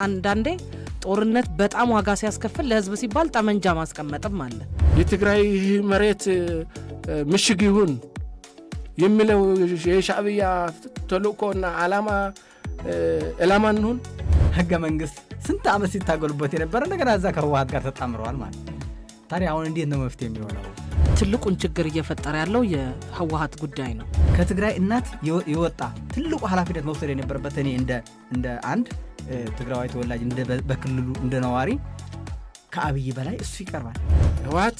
አንዳንዴ ጦርነት በጣም ዋጋ ሲያስከፍል ለህዝብ ሲባል ጠመንጃ ማስቀመጥም አለ። የትግራይ መሬት ምሽግ ይሁን የሚለው የሻዕቢያ ተልእኮና ዓላማ እንሁን ህገ መንግስት ስንት ዓመት ሲታገሉበት የነበረ ነገር አዛ ከህወሓት ጋር ተጣምረዋል ማለት ታዲያ አሁን እንዴት ነው መፍትሄ የሚሆነው? ትልቁን ችግር እየፈጠረ ያለው የህወሓት ጉዳይ ነው። ከትግራይ እናት የወጣ ትልቁ ኃላፊነት መውሰድ የነበረበት እኔ እንደ አንድ ትግራዋይ ተወላጅ በክልሉ እንደ ነዋሪ ከአብይ በላይ እሱ ይቀርባል። ህወሓት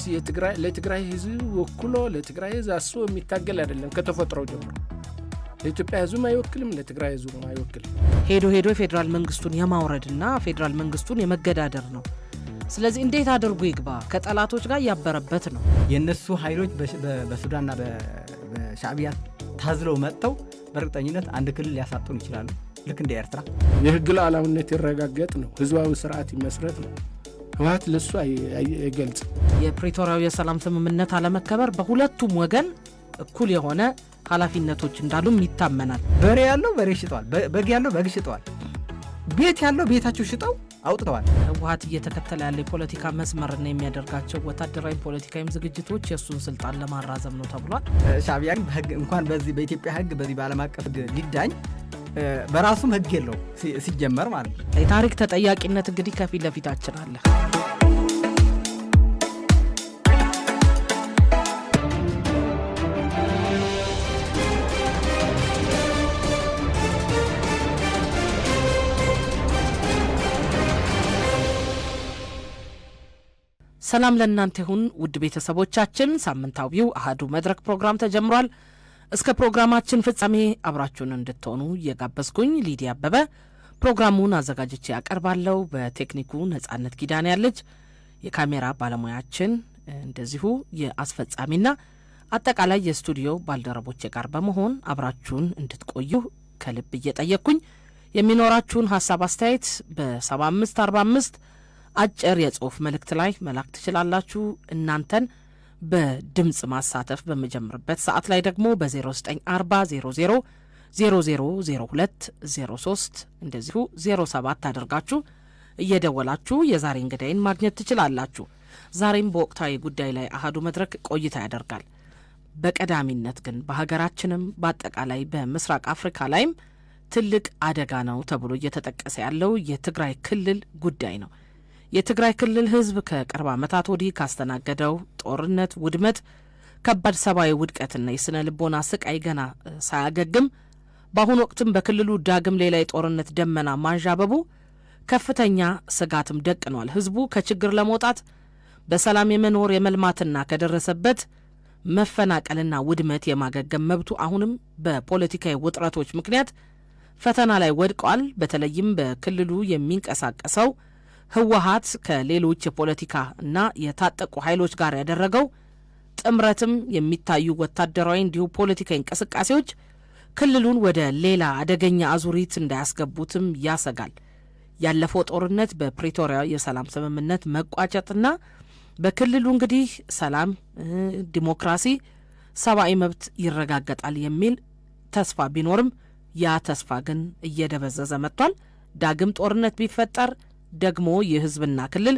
ለትግራይ ህዝብ ወክሎ ለትግራይ ህዝብ አስቦ የሚታገል አይደለም። ከተፈጥሮ ጀምሮ ለኢትዮጵያ ህዝብ አይወክልም፣ ለትግራይ ህዝብ አይወክልም። ሄዶ የፌደራል መንግስቱን የማውረድና ፌደራል መንግስቱን የመገዳደር ነው። ስለዚህ እንዴት አድርጎ ይግባ? ከጠላቶች ጋር ያበረበት ነው። የነሱ ኃይሎች በሱዳንና በሻዕቢያ ታዝለው መጥተው በእርግጠኝነት አንድ ክልል ሊያሳጡን ይችላሉ። ልክ እንደ ኤርትራ የህግ ሉዓላዊነት ይረጋገጥ ነው፣ ህዝባዊ ስርዓት ይመስረት ነው። ህወሓት ለሱ አይገልጽ። የፕሪቶሪያው የሰላም ስምምነት አለመከበር በሁለቱም ወገን እኩል የሆነ ኃላፊነቶች እንዳሉም ይታመናል። በሬ ያለው በሬ ሽጠዋል፣ በግ ያለው በግ ሽጠዋል፣ ቤት ያለው ቤታቸው ሽጠው አውጥተዋል። ህወሓት እየተከተለ ያለ የፖለቲካ መስመርና የሚያደርጋቸው ወታደራዊ ፖለቲካዊም ዝግጅቶች የእሱን ስልጣን ለማራዘም ነው ተብሏል። ሻዕቢያ ህግ እንኳን በዚህ በኢትዮጵያ ህግ በዚህ በዓለም አቀፍ ህግ ሊዳኝ በራሱም ህግ የለው ሲጀመር ማለት ነው። የታሪክ ተጠያቂነት እንግዲህ ከፊት ለፊታችን አለ። ሰላም ለእናንተ ይሁን ውድ ቤተሰቦቻችን። ሳምንታዊው አሃዱ መድረክ ፕሮግራም ተጀምሯል። እስከ ፕሮግራማችን ፍጻሜ አብራችሁን እንድትሆኑ እየጋበዝኩኝ ሊዲያ አበበ ፕሮግራሙን አዘጋጅቼ ያቀርባለሁ። በቴክኒኩ ነጻነት ኪዳኔ ያለች፣ የካሜራ ባለሙያችን እንደዚሁ የአስፈጻሚና አጠቃላይ የስቱዲዮ ባልደረቦቼ ጋር በመሆን አብራችሁን እንድትቆዩ ከልብ እየጠየቅኩኝ የሚኖራችሁን ሀሳብ አስተያየት በ7545 አጭር የጽሁፍ መልእክት ላይ መላክ ትችላላችሁ። እናንተን በድምጽ ማሳተፍ በመጀመርበት ሰዓት ላይ ደግሞ በ0940 0002 03 እንደዚሁ 07 አድርጋችሁ እየደወላችሁ የዛሬ እንግዳይን ማግኘት ትችላላችሁ። ዛሬም በወቅታዊ ጉዳይ ላይ አሃዱ መድረክ ቆይታ ያደርጋል። በቀዳሚነት ግን በሀገራችንም በአጠቃላይ በምስራቅ አፍሪካ ላይም ትልቅ አደጋ ነው ተብሎ እየተጠቀሰ ያለው የትግራይ ክልል ጉዳይ ነው። የትግራይ ክልል ህዝብ ከቅርብ ዓመታት ወዲህ ካስተናገደው ጦርነት፣ ውድመት፣ ከባድ ሰብአዊ ውድቀትና የስነ ልቦና ስቃይ ገና ሳያገግም በአሁኑ ወቅትም በክልሉ ዳግም ሌላ የጦርነት ደመና ማንዣበቡ ከፍተኛ ስጋትም ደቅኗል። ህዝቡ ከችግር ለመውጣት በሰላም የመኖር የመልማትና ከደረሰበት መፈናቀልና ውድመት የማገገም መብቱ አሁንም በፖለቲካዊ ውጥረቶች ምክንያት ፈተና ላይ ወድቋል። በተለይም በክልሉ የሚንቀሳቀሰው ህወሓት ከሌሎች የፖለቲካ እና የታጠቁ ኃይሎች ጋር ያደረገው ጥምረትም የሚታዩ ወታደራዊ እንዲሁ ፖለቲካዊ እንቅስቃሴዎች ክልሉን ወደ ሌላ አደገኛ አዙሪት እንዳያስገቡትም ያሰጋል። ያለፈው ጦርነት በፕሪቶሪያ የሰላም ስምምነት መቋጨትና በክልሉ እንግዲህ ሰላም፣ ዲሞክራሲ፣ ሰብአዊ መብት ይረጋገጣል የሚል ተስፋ ቢኖርም ያ ተስፋ ግን እየደበዘዘ መጥቷል። ዳግም ጦርነት ቢፈጠር ደግሞ የህዝብና ክልል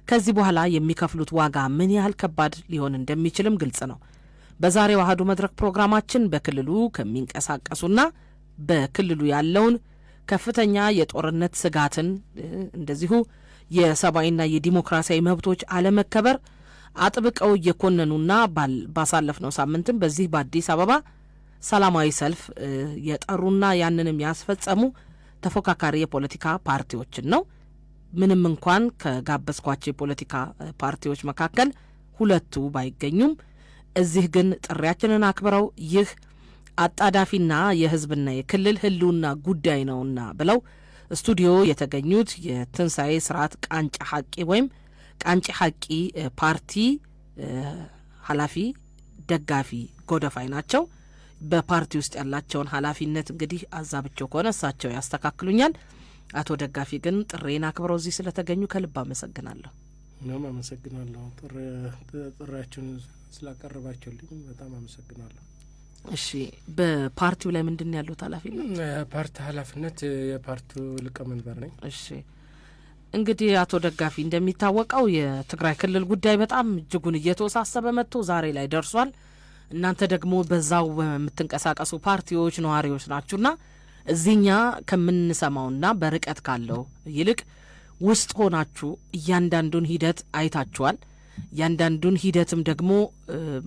ከዚህ በኋላ የሚከፍሉት ዋጋ ምን ያህል ከባድ ሊሆን እንደሚችልም ግልጽ ነው። በዛሬው አሃዱ መድረክ ፕሮግራማችን በክልሉ ከሚንቀሳቀሱና በክልሉ ያለውን ከፍተኛ የጦርነት ስጋትን እንደዚሁ የሰብአዊና የዲሞክራሲያዊ መብቶች አለመከበር አጥብቀው እየኮነኑና ባሳለፍነው ሳምንትም በዚህ በአዲስ አበባ ሰላማዊ ሰልፍ የጠሩና ያንንም ያስፈጸሙ ተፎካካሪ የፖለቲካ ፓርቲዎችን ነው። ምንም እንኳን ከጋበዝኳቸው የፖለቲካ ፓርቲዎች መካከል ሁለቱ ባይገኙም እዚህ ግን ጥሪያችንን አክብረው ይህ አጣዳፊና የህዝብና የክልል ህልውና ጉዳይ ነውና ብለው ስቱዲዮ የተገኙት የትንሣኤ ስርዓት ቃንጫ ሐቂ ወይም ቃንጫ ሐቂ ፓርቲ ኃላፊ ደጋፊ ጎደፋይ ናቸው። በፓርቲ ውስጥ ያላቸውን ኃላፊነት እንግዲህ አዛብቸው ከሆነ እሳቸው ያስተካክሉኛል። አቶ ደጋፊ ግን ጥሬን አክብረው እዚህ ስለተገኙ ከልብ አመሰግናለሁ። እኔም አመሰግናለሁ። ጥሪያችሁን ስላቀረባችሁልኝ በጣም አመሰግናለሁ። እሺ በፓርቲው ላይ ምንድን ያለው ኃላፊነት? ፓርቲ ኃላፊነት የፓርቲው ሊቀመንበር ነኝ። እሺ እንግዲህ አቶ ደጋፊ እንደሚታወቀው የትግራይ ክልል ጉዳይ በጣም እጅጉን እየተወሳሰበ መጥቶ ዛሬ ላይ ደርሷል። እናንተ ደግሞ በዛው የምትንቀሳቀሱ ፓርቲዎች ነዋሪዎች ናችሁና እዚህኛ ከምንሰማውና በርቀት ካለው ይልቅ ውስጥ ሆናችሁ እያንዳንዱን ሂደት አይታችኋል። እያንዳንዱን ሂደትም ደግሞ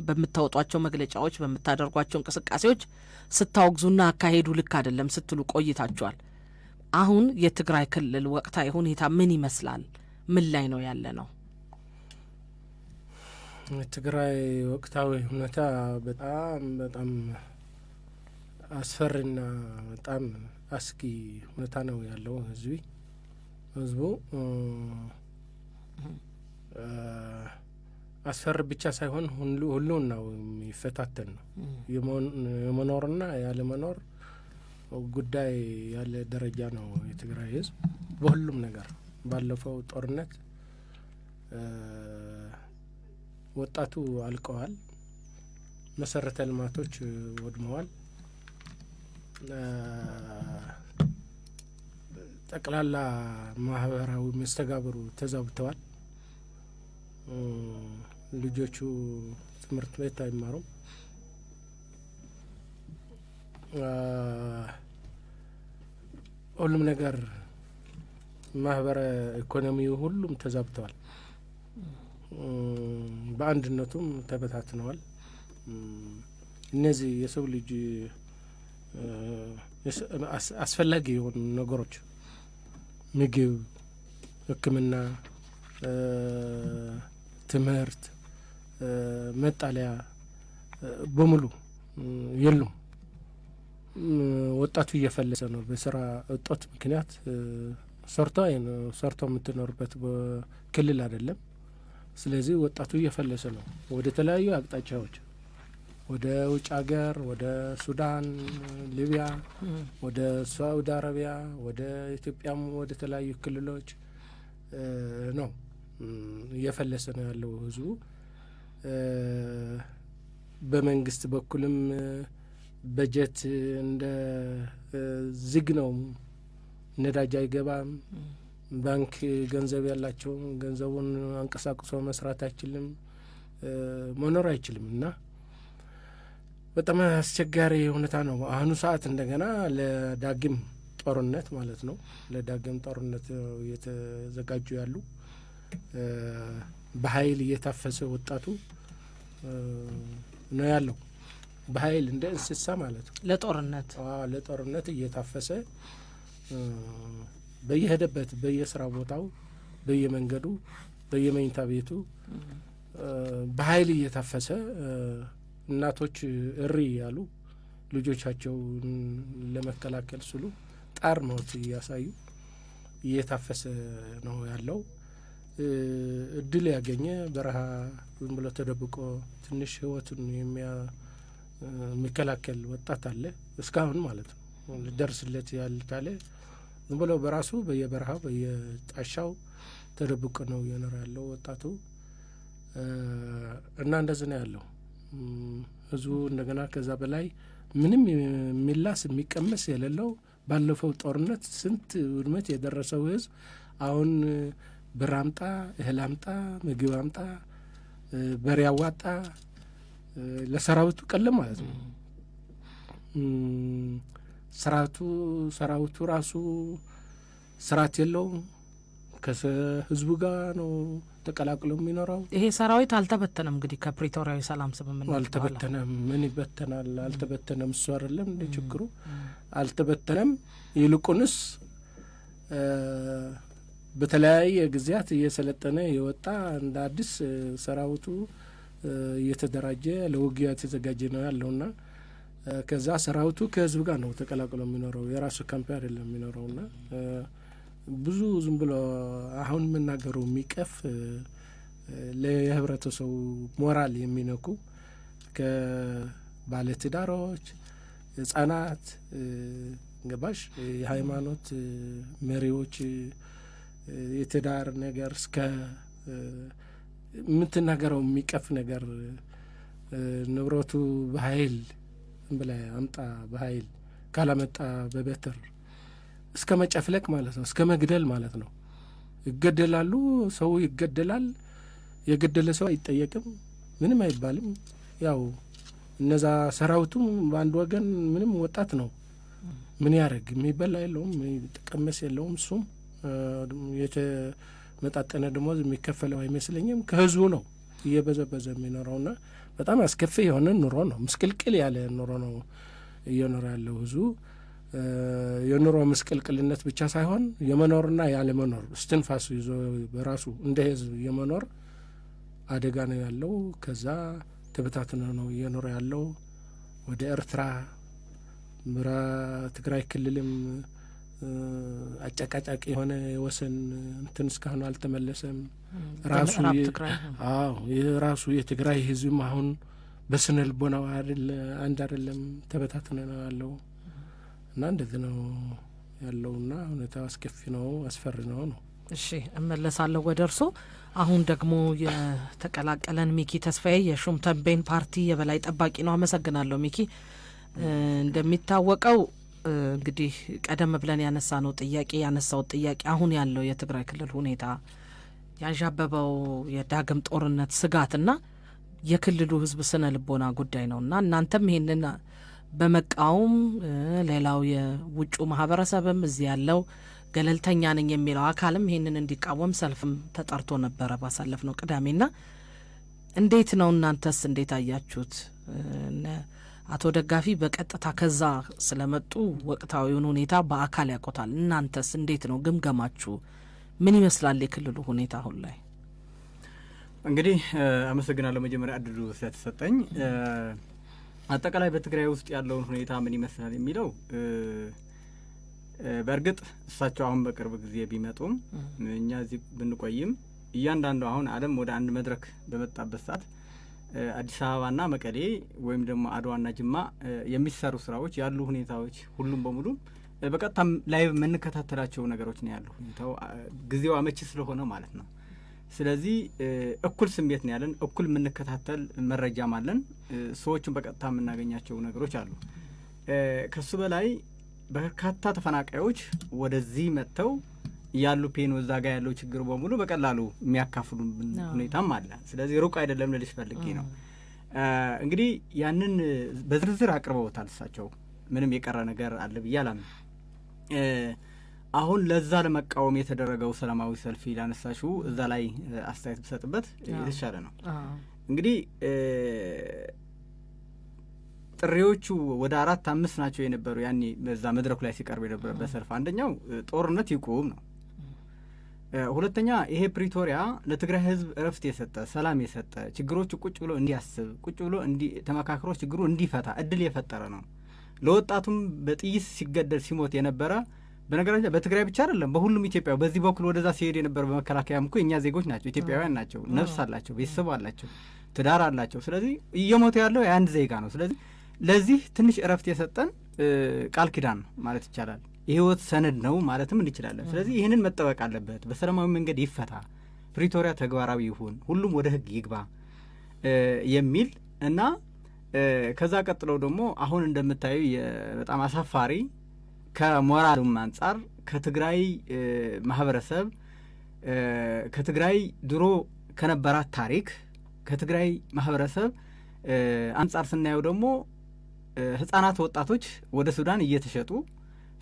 በምታወጧቸው መግለጫዎች፣ በምታደርጓቸው እንቅስቃሴዎች ስታወግዙና አካሄዱ ልክ አይደለም ስትሉ ቆይታችኋል። አሁን የትግራይ ክልል ወቅታዊ ሁኔታ ምን ይመስላል? ምን ላይ ነው ያለ ነው? የትግራይ ወቅታዊ ሁኔታ በጣም በጣም አስፈሪና በጣም አስጊ ሁኔታ ነው ያለው። ህዝቡ አስፈሪ ብቻ ሳይሆን ሁሉን ነው የሚፈታተን ነው። የመኖርና ያለ መኖር ጉዳይ ያለ ደረጃ ነው የትግራይ ህዝብ በሁሉም ነገር። ባለፈው ጦርነት ወጣቱ አልቀዋል፣ መሰረተ ልማቶች ወድመዋል፣ ጠቅላላ ማህበራዊ መስተጋብሩ ተዛብተዋል። ልጆቹ ትምህርት ቤት አይማሩም። ሁሉም ነገር ማህበረ ኢኮኖሚው ሁሉም ተዛብተዋል። በአንድነቱም ተበታትነዋል። እነዚህ የሰው ልጅ አስፈላጊ የሆኑ ነገሮች ምግብ፣ ሕክምና፣ ትምህርት፣ መጣለያ በሙሉ የሉም። ወጣቱ እየፈለሰ ነው በስራ እጦት ምክንያት። ሰርቶ የምትኖርበት ክልል አይደለም። ስለዚህ ወጣቱ እየፈለሰ ነው ወደ ተለያዩ አቅጣጫዎች፣ ወደ ውጭ ሀገር፣ ወደ ሱዳን፣ ሊቢያ፣ ወደ ሳዑዲ አረቢያ፣ ወደ ኢትዮጵያም ወደ ተለያዩ ክልሎች ነው እየፈለሰ ነው ያለው ህዝቡ። በመንግስት በኩልም በጀት እንደ ዝግ ነው። ነዳጅ አይገባም። ባንክ ገንዘብ ያላቸው ገንዘቡን አንቀሳቅሶ መስራት አይችልም፣ መኖር አይችልም እና በጣም አስቸጋሪ ሁኔታ ነው። አሁኑ ሰዓት እንደገና ለዳግም ጦርነት ማለት ነው፣ ለዳግም ጦርነት እየተዘጋጁ ያሉ በኃይል እየታፈሰ ወጣቱ ነው ያለው። በኃይል እንደ እንስሳ ማለት ነው ለጦርነት እየታፈሰ በየሄደበት በየስራ ቦታው፣ በየመንገዱ፣ በየመኝታ ቤቱ በኃይል እየታፈሰ እናቶች እሪ ያሉ ልጆቻቸውን ለመከላከል ስሉ ጣር ሞት እያሳዩ እየታፈሰ ነው ያለው። እድል ያገኘ በረሃ ዝም ብሎ ተደብቆ ትንሽ ህይወቱን የሚከላከል ወጣት አለ እስካሁን ማለት ነው። ሊደርስለት ያልቻለ ዝም ብሎ በራሱ በየበረሃው በየጣሻው ተደብቆ ነው እየኖረ ያለው ወጣቱ እና እንደዚህ ነው ያለው ህዝቡ። እንደገና ከዛ በላይ ምንም የሚላስ የሚቀመስ የሌለው ባለፈው ጦርነት ስንት ውድመት የደረሰው ህዝብ አሁን ብር አምጣ፣ እህል አምጣ፣ ምግብ አምጣ፣ በሬ አዋጣ ለሰራዊቱ ቀለም ማለት ነው። ሰራዊቱ ራሱ ስርዓት የለውም። ከህዝቡ ጋር ነው ተቀላቅሎ የሚኖረው። ይሄ ሰራዊት አልተበተነም። እንግዲህ ከፕሪቶሪያዊ ሰላም ስምምነት አልተበተነም። ምን ይበተናል? አልተበተነም። እሱ አይደለም እንደ ችግሩ አልተበተነም። ይልቁንስ በተለያየ ጊዜያት እየሰለጠነ የወጣ እንደ አዲስ ሰራዊቱ እየተደራጀ ለውጊያ የተዘጋጀ ነው ያለውና ከዛ ሰራዊቱ ከህዝብ ጋር ነው ተቀላቅሎ የሚኖረው። የራሱ ካምፕ አይደለም የሚኖረውና ብዙ ዝም ብሎ አሁን የምናገረው የሚቀፍ ለህብረተሰቡ ሞራል የሚነኩ ከባለትዳሮች፣ ህጻናት፣ ገባሽ የሃይማኖት መሪዎች የትዳር ነገር እስከ የምትናገረው የሚቀፍ ነገር ንብረቱ በኃይል ብላ አምጣ በኃይል ካላመጣ በበትር እስከ መጨፍለቅ ማለት ነው፣ እስከ መግደል ማለት ነው። ይገደላሉ። ሰው ይገደላል። የገደለ ሰው አይጠየቅም፣ ምንም አይባልም። ያው እነዛ ሰራዊቱም በአንድ ወገን ምንም ወጣት ነው፣ ምን ያደርግ? የሚበላ የለውም፣ የሚጠቀመስ የለውም። እሱም የተመጣጠነ ደሞዝ የሚከፈለው አይመስለኝም። ከህዝቡ ነው እየበዘበዘ የሚኖረውና በጣም አስከፊ የሆነ ኑሮ ነው። ምስቅልቅል ያለ ኑሮ ነው እየኖረ ያለው ህዝቡ። የኑሮ ምስቅልቅልነት ብቻ ሳይሆን የመኖርና ያለመኖር እስትንፋሱ ይዞ በራሱ እንደ ህዝብ የመኖር አደጋ ነው ያለው። ከዛ ተበታትነ ነው እየኖረ ያለው። ወደ ኤርትራ ትግራይ ክልልም አጨቃጫቂ የሆነ የወሰን እንትን እስካሁን አልተመለሰም። ራሱ የትግራይ ህዝብም አሁን በስነ ልቦናው አንድ አይደለም፣ ተበታትነ ነው ያለው እና እንደዚህ ነው ያለውና ሁኔታው አስከፊ ነው፣ አስፈሪ ነው ነው። እሺ እመለሳለሁ ወደ እርሶ። አሁን ደግሞ የተቀላቀለን ሚኪ ተስፋዬ የሹም ተንቤን ፓርቲ የበላይ ጠባቂ ነው። አመሰግናለሁ ሚኪ። እንደሚታወቀው እንግዲህ ቀደም ብለን ያነሳው ጥያቄ አሁን ያለው የትግራይ ክልል ሁኔታ ያንዣበበው የዳግም ጦርነት ስጋትና የክልሉ ህዝብ ስነ ልቦና ጉዳይ ነውና እናንተም ይሄንን በመቃወም ሌላው የውጩ ማህበረሰብም እዚህ ያለው ገለልተኛ ነኝ የሚለው አካልም ይሄንን እንዲቃወም ሰልፍም ተጠርቶ ነበረ ባሳለፍነው ቅዳሜና እንዴት ነው እናንተስ እንዴት አያችሁት? አቶ ደጋፊ በቀጥታ ከዛ ስለመጡ ወቅታዊውን ሁኔታ በአካል ያውቁታል። እናንተስ እንዴት ነው ግምገማችሁ? ምን ይመስላል የክልሉ ሁኔታ አሁን ላይ? እንግዲህ አመሰግናለሁ መጀመሪያ እድሉ ስለተሰጠኝ። አጠቃላይ በትግራይ ውስጥ ያለውን ሁኔታ ምን ይመስላል የሚለው በእርግጥ እሳቸው አሁን በቅርብ ጊዜ ቢመጡም እኛ እዚህ ብንቆይም እያንዳንዱ አሁን ዓለም ወደ አንድ መድረክ በመጣበት ሰዓት አዲስ አበባና መቀሌ ወይም ደግሞ አድዋና ጅማ የሚሰሩ ስራዎች ያሉ ሁኔታዎች ሁሉም በሙሉ በቀጥታ ላይ የምንከታተላቸው ነገሮች ነው ያሉ። ሁኔታው ጊዜው አመቺ ስለሆነ ማለት ነው። ስለዚህ እኩል ስሜት ነው ያለን፣ እኩል የምንከታተል መረጃም አለን፣ ሰዎችን በቀጥታ የምናገኛቸው ነገሮች አሉ። ከሱ በላይ በርካታ ተፈናቃዮች ወደዚህ መጥተው ያሉ ፔን እዛ ጋር ያለው ችግር በሙሉ በቀላሉ የሚያካፍሉ ሁኔታም አለ። ስለዚህ ሩቅ አይደለም ልልሽ ፈልጌ ነው። እንግዲህ ያንን በዝርዝር አቅርበውታል እሳቸው። ምንም የቀረ ነገር አለ ብዬ አላምንም። አሁን ለዛ ለመቃወም የተደረገው ሰላማዊ ሰልፍ ላነሳሽው እዛ ላይ አስተያየት ብሰጥበት የተሻለ ነው። እንግዲህ ጥሪዎቹ ወደ 4-5 ናቸው የነበሩ ያኔ በዛ መድረኩ ላይ ሲቀርብ የነበረበት ሰልፍ። አንደኛው ጦርነት ይቁም ነው። ሁለተኛ ይሄ ፕሪቶሪያ ለትግራይ ህዝብ እረፍት የሰጠ ሰላም የሰጠ ችግሮቹ ቁጭ ብሎ እንዲያስብ ቁጭ ብሎ ተመካክሮ ችግሩ እንዲፈታ እድል የፈጠረ ነው። ለወጣቱም በጥይት ሲገደል ሲሞት የነበረ በነገራችን በትግራይ ብቻ አይደለም በሁሉም ኢትዮጵያ በዚህ በኩል ወደዛ ሲሄድ የነበረ በመከላከያም እኮ የእኛ ዜጎች ናቸው፣ ኢትዮጵያውያን ናቸው፣ ነፍስ አላቸው፣ ቤተሰብ አላቸው፣ ትዳር አላቸው። ስለዚህ እየሞተ ያለው የአንድ ዜጋ ነው። ስለዚህ ለዚህ ትንሽ እረፍት የሰጠን ቃል ኪዳን ነው ማለት ይቻላል። የህይወት ሰነድ ነው ማለትም እንችላለን። ስለዚህ ይህንን መጠበቅ አለበት፣ በሰላማዊ መንገድ ይፈታ፣ ፕሪቶሪያ ተግባራዊ ይሁን፣ ሁሉም ወደ ህግ ይግባ የሚል እና ከዛ ቀጥለው ደግሞ አሁን እንደምታዩ በጣም አሳፋሪ ከሞራሉም አንጻር ከትግራይ ማህበረሰብ ከትግራይ ድሮ ከነበራት ታሪክ ከትግራይ ማህበረሰብ አንጻር ስናየው ደግሞ ህጻናት ወጣቶች ወደ ሱዳን እየተሸጡ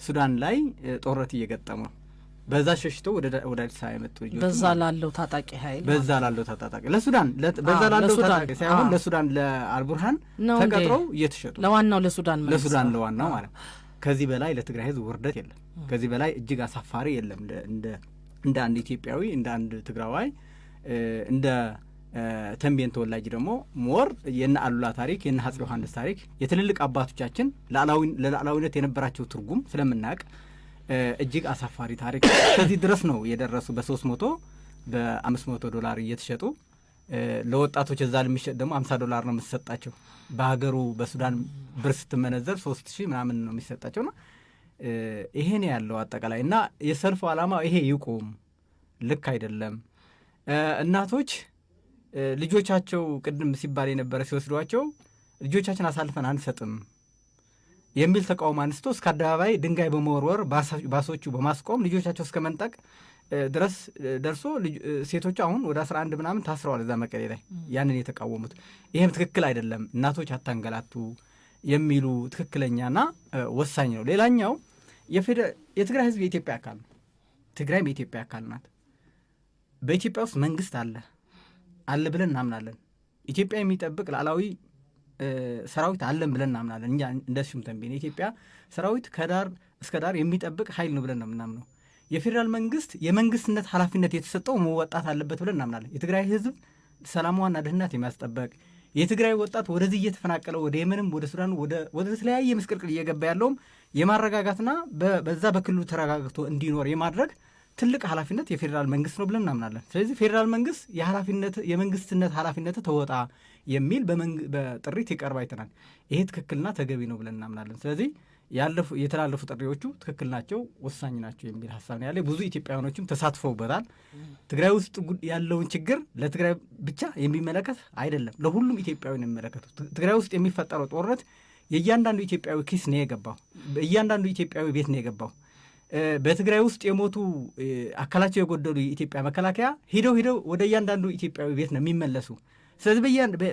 ሱዳን ላይ ጦርነት እየገጠሙ ነው። በዛ ሸሽተው ወደ አዲስ አበባ የመጡ ልጆች በዛ ላለው ታጣቂ ኃይል ለሱዳን በዛ ላለው ታጣቂ ሳይሆን ለሱዳን ለአልቡርሃን ተቀጥረው እየተሸጡ ለዋናው ለሱዳን ለዋናው ማለት ከዚህ በላይ ለትግራይ ህዝብ ውርደት የለም። ከዚህ በላይ እጅግ አሳፋሪ የለም። እንደ አንድ ኢትዮጵያዊ እንደ አንድ ትግራዋይ እንደ ተንቤን ተወላጅ ደግሞ ሞር የነ አሉላ ታሪክ የነ አፄ ዮሐንስ ታሪክ የትልልቅ አባቶቻችን ለሉዓላዊነት የነበራቸው ትርጉም ስለምናውቅ እጅግ አሳፋሪ ታሪክ ከዚህ ድረስ ነው የደረሱ። በ300 $500 እየተሸጡ ለወጣቶች እዛ ለሚሸጥ ደግሞ $50 ነው የምትሰጣቸው። በሀገሩ በሱዳን ብር ስትመነዘር 3000 ምናምን ነው የሚሰጣቸውና ይሄ ነው ያለው አጠቃላይ። እና የሰልፉ ዓላማ ይሄ ይቁም፣ ልክ አይደለም። እናቶች ልጆቻቸው ቅድም ሲባል የነበረ ሲወስዷቸው ልጆቻችን አሳልፈን አንሰጥም የሚል ተቃውሞ አንስቶ እስከ አደባባይ ድንጋይ በመወርወር ባሶቹ በማስቆም ልጆቻቸው እስከ መንጠቅ ድረስ ደርሶ ሴቶች አሁን ወደ 11 ምናምን ታስረዋል እዛ መቀሌ ላይ ያንን የተቃወሙት። ይህም ትክክል አይደለም፣ እናቶች አታንገላቱ የሚሉ ትክክለኛና ወሳኝ ነው። ሌላኛው የትግራይ ህዝብ የኢትዮጵያ አካል ነው። ትግራይም የኢትዮጵያ አካል ናት። በኢትዮጵያ ውስጥ መንግስት አለ ብለን እናምናለን። ኢትዮጵያ የሚጠብቅ ሉዓላዊ ሰራዊት አለን ብለን እናምናለን። እኛ እንደሱም ተንቤን የኢትዮጵያ ሰራዊት ከዳር እስከ ዳር የሚጠብቅ ኃይል ነው ብለን ነው የምናምነው። የፌዴራል መንግስት የመንግስትነት ኃላፊነት የተሰጠው መወጣት አለበት ብለን እናምናለን። የትግራይ ህዝብ ሰላሟና ደህንነት የሚያስጠበቅ የትግራይ ወጣት ወደዚህ እየተፈናቀለው ወደ የመንም ወደ ሱዳን ወደ ተለያየ ምስቅልቅል እየገባ ያለውም የማረጋጋትና በዛ በክልሉ ተረጋግቶ እንዲኖር የማድረግ ትልቅ ኃላፊነት የፌዴራል መንግስት ነው ብለን እናምናለን። ስለዚህ ፌዴራል መንግስት የመንግስትነት ኃላፊነት ተወጣ የሚል በጥሪት ይቀርብ አይተናል። ይሄ ትክክልና ተገቢ ነው ብለን እናምናለን። ስለዚህ የተላለፉ ጥሪዎቹ ትክክል ናቸው፣ ወሳኝ ናቸው የሚል ሀሳብ ነው ያለ። ብዙ ኢትዮጵያውያኖችም ተሳትፈውበታል። ትግራይ ውስጥ ያለውን ችግር ለትግራይ ብቻ የሚመለከት አይደለም፣ ለሁሉም ኢትዮጵያዊ ነው የሚመለከተው። ትግራይ ውስጥ የሚፈጠረው ጦርነት የእያንዳንዱ ኢትዮጵያዊ ኪስ ነው የገባው፣ እያንዳንዱ ኢትዮጵያዊ ቤት ነው የገባው። በትግራይ ውስጥ የሞቱ አካላቸው የጎደሉ የኢትዮጵያ መከላከያ ሂደው ወደ እያንዳንዱ ኢትዮጵያዊ ቤት ነው የሚመለሱ። ስለዚህ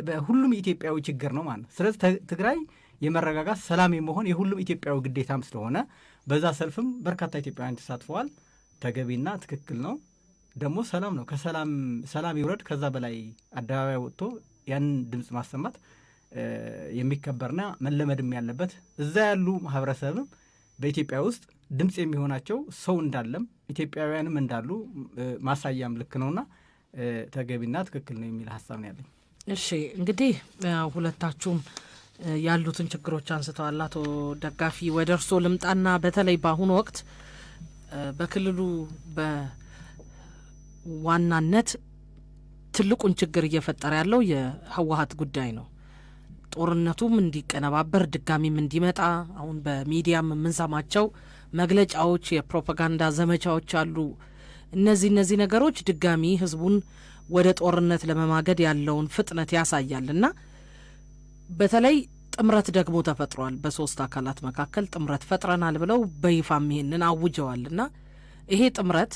በሁሉም ኢትዮጵያዊ ችግር ነው ማለት ነው። ስለዚህ ትግራይ የመረጋጋት ሰላም የመሆን የሁሉም ኢትዮጵያዊ ግዴታም ስለሆነ በዛ ሰልፍም በርካታ ኢትዮጵያውያን ተሳትፈዋል። ተገቢና ትክክል ነው። ደግሞ ሰላም ነው። ሰላም ይውረድ። ከዛ በላይ አደባባይ ወጥቶ ያንን ድምፅ ማሰማት የሚከበርና መለመድም ያለበት እዛ ያሉ ማህበረሰብም በኢትዮጵያ ውስጥ ድምፅ የሚሆናቸው ሰው እንዳለም ኢትዮጵያውያንም እንዳሉ ማሳያም ልክ ነውና ተገቢና ትክክል ነው የሚል ሀሳብ ነው ያለኝ። እሺ እንግዲህ ሁለታችሁም ያሉትን ችግሮች አንስተዋል። አቶ ደጋፊ ወደ እርስዎ ልምጣና በተለይ በአሁኑ ወቅት በክልሉ በዋናነት ትልቁን ችግር እየፈጠረ ያለው የህወሀት ጉዳይ ነው። ጦርነቱም እንዲቀነባበር ድጋሚም እንዲመጣ አሁን በሚዲያም የምንሰማቸው መግለጫዎች፣ የፕሮፓጋንዳ ዘመቻዎች አሉ። እነዚህ ነገሮች ድጋሚ ህዝቡን ወደ ጦርነት ለመማገድ ያለውን ፍጥነት ያሳያልና በተለይ ጥምረት ደግሞ ተፈጥሯል። በሶስት አካላት መካከል ጥምረት ፈጥረናል ብለው በይፋም ይሄንን አውጀዋልና ይሄ ጥምረት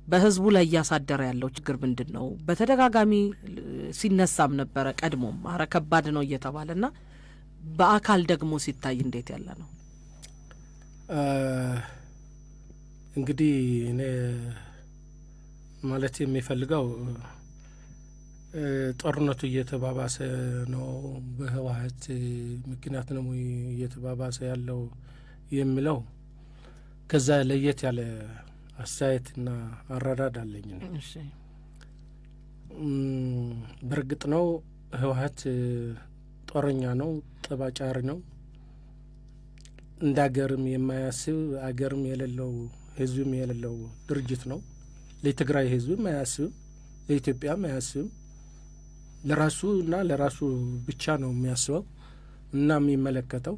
በህዝቡ ላይ እያሳደረ ያለው ችግር ምንድን ነው? በተደጋጋሚ ሲነሳም ነበረ ቀድሞም አረ ከባድ ነው እየተባለና በአካል ደግሞ ሲታይ እንዴት ያለ ነው? እንግዲህ እኔ ማለት የሚፈልገው ጦርነቱ እየተባባሰ ነው፣ በህወሀት ምክንያት ነው እየተባባሰ ያለው የሚለው ከዛ ለየት ያለ አስተያየትና አረዳድ አለኝ። በእርግጥ ነው ህወሀት ጦረኛ ነው፣ ጠባጫሪ ነው፣ እንደ አገርም የማያስብ አገርም የሌለው ህዝብም የሌለው ድርጅት ነው። ለትግራይ ህዝብም አያስብም፣ ለኢትዮጵያም አያስብም። ለራሱና ለራሱ ብቻ ነው የሚያስበው እና የሚመለከተው።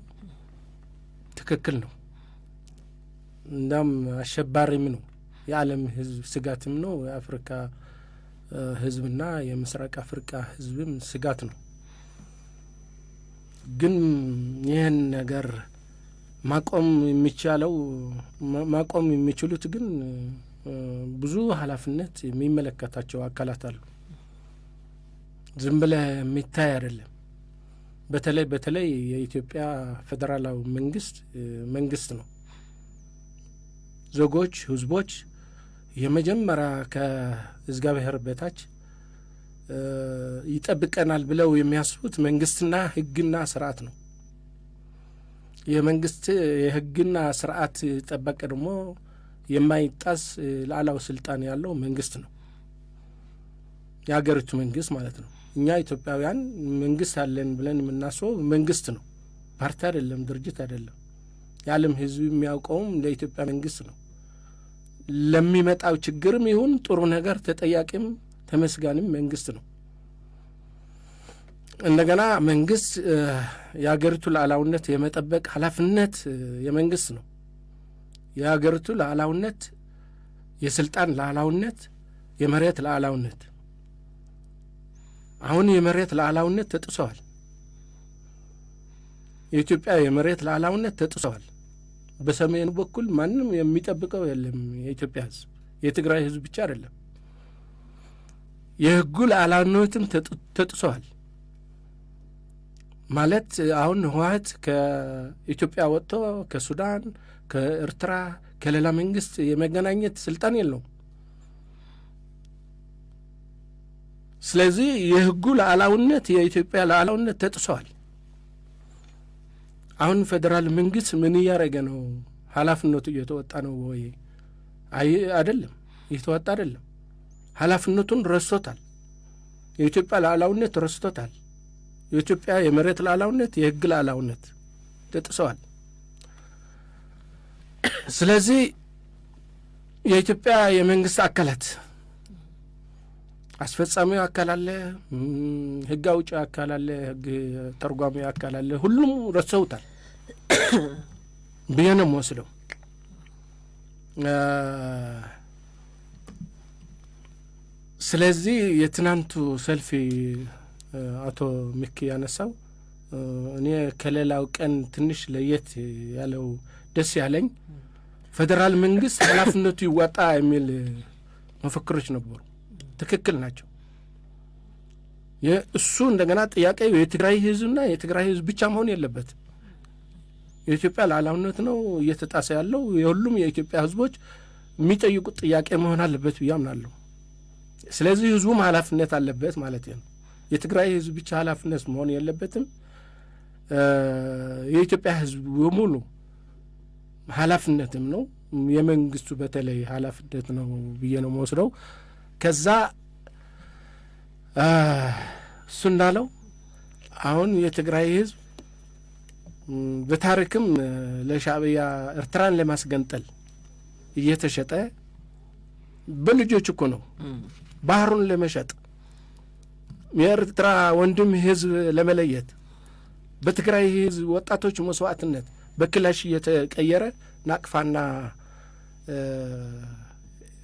ትክክል ነው። እንዳም አሸባሪም ነው፣ የዓለም ህዝብ ስጋትም ነው፣ የአፍሪካ ህዝብና የምስራቅ አፍሪካ ህዝብም ስጋት ነው። ግን ይህን ነገር ማቆም የሚችሉት ግን ብዙ ኃላፊነት የሚመለከታቸው አካላት አሉ። ዝም ብለህ የሚታይ አይደለም። በተለይ የኢትዮጵያ ፌዴራላዊ መንግስት ነው። ዜጎች፣ ህዝቦች የመጀመሪያ ከእግዚአብሔር በታች ይጠብቀናል ብለው የሚያስቡት መንግስትና ህግና ስርዓት ነው። የህግና ስርዓት ጠበቀ ደግሞ የማይጣስ ሉዓላዊ ስልጣን ያለው መንግስት ነው፣ የሀገሪቱ መንግስት ማለት ነው። እኛ ኢትዮጵያውያን መንግስት አለን ብለን የምናስበው መንግስት ነው፣ ፓርቲ አይደለም፣ ድርጅት አይደለም። የዓለም ህዝብ የሚያውቀውም ለኢትዮጵያ መንግስት ነው። ለሚመጣው ችግርም ይሁን ጥሩ ነገር ተጠያቂም ተመስጋንም መንግስት ነው። እንደገና መንግስት የሀገሪቱ ሉዓላዊነት የመጠበቅ ኃላፊነት የመንግስት ነው። የሀገሪቱ ሉዓላዊነት፣ የስልጣን ሉዓላዊነት፣ የመሬት ሉዓላዊነት። አሁን የመሬት ሉዓላዊነት ተጥሷል። የኢትዮጵያ የመሬት ሉዓላዊነት ተጥሷል። በሰሜኑ በኩል ማንም የሚጠብቀው የለም። የኢትዮጵያ ህዝብ የትግራይ ህዝብ ብቻ አይደለም የህጉ ሉዓላዊነትም ተጥሷል ማለት አሁን ህወሓት ከኢትዮጵያ ወጥቶ ከሱዳን ከኤርትራ ከሌላ መንግስት የመገናኘት ስልጣን የለውም። ስለዚህ የህጉ ሉዓላዊነት የኢትዮጵያ ሉዓላዊነት ተጥሷል። አሁን ፌዴራል መንግስት ምን እያደረገ ነው? ኃላፊነቱ እየተወጣ ነው ወይ? አይደለም፣ እየተወጣ አይደለም። ኃላፊነቱን ረስቶታል። የኢትዮጵያ ሉዓላዊነት ረስቶታል። የኢትዮጵያ የመሬት ሉዓላዊነት የህግ ሉዓላዊነት ተጥሰዋል። ስለዚህ የኢትዮጵያ የመንግስት አካላት አስፈጻሚው አካል አለ፣ ህግ አውጪ አካል አለ፣ ህግ ተርጓሚ አካል አለ። ሁሉም ረስተውታል ብዬ ነው የምወስደው። ስለዚህ የትናንቱ ሰልፊ አቶ ሚኪ ያነሳው እኔ ከሌላው ቀን ትንሽ ለየት ያለው ደስ ያለኝ ፌዴራል መንግስት ኃላፊነቱ ይወጣ የሚል መፈክሮች ነበሩ። ትክክል ናቸው። እሱ እንደገና ጥያቄው የትግራይ ህዝብና የትግራይ ህዝብ ብቻ መሆን የለበትም። የኢትዮጵያ ሉዓላዊነት ነው እየተጣሰ ያለው። የሁሉም የኢትዮጵያ ህዝቦች የሚጠይቁት ጥያቄ መሆን አለበት ብዬ አምናለሁ። ስለዚህ ህዝቡም ኃላፊነት አለበት ማለት ነው። የትግራይ ህዝብ ብቻ ኃላፊነት መሆን የለበትም። የኢትዮጵያ ህዝብ በሙሉ ኃላፊነትም ነው። የመንግስቱ በተለይ ኃላፊነት ነው ብዬ ነው መወስደው። ከዛ እሱ እንዳለው አሁን የትግራይ ህዝብ በታሪክም ለሻዕቢያ ኤርትራን ለማስገንጠል እየተሸጠ በልጆች እኮ ነው ባህሩን ለመሸጥ የኤርትራ ወንድም ህዝብ ለመለየት በትግራይ ህዝብ ወጣቶች መስዋዕትነት በክላሽ እየተቀየረ ናቅፋና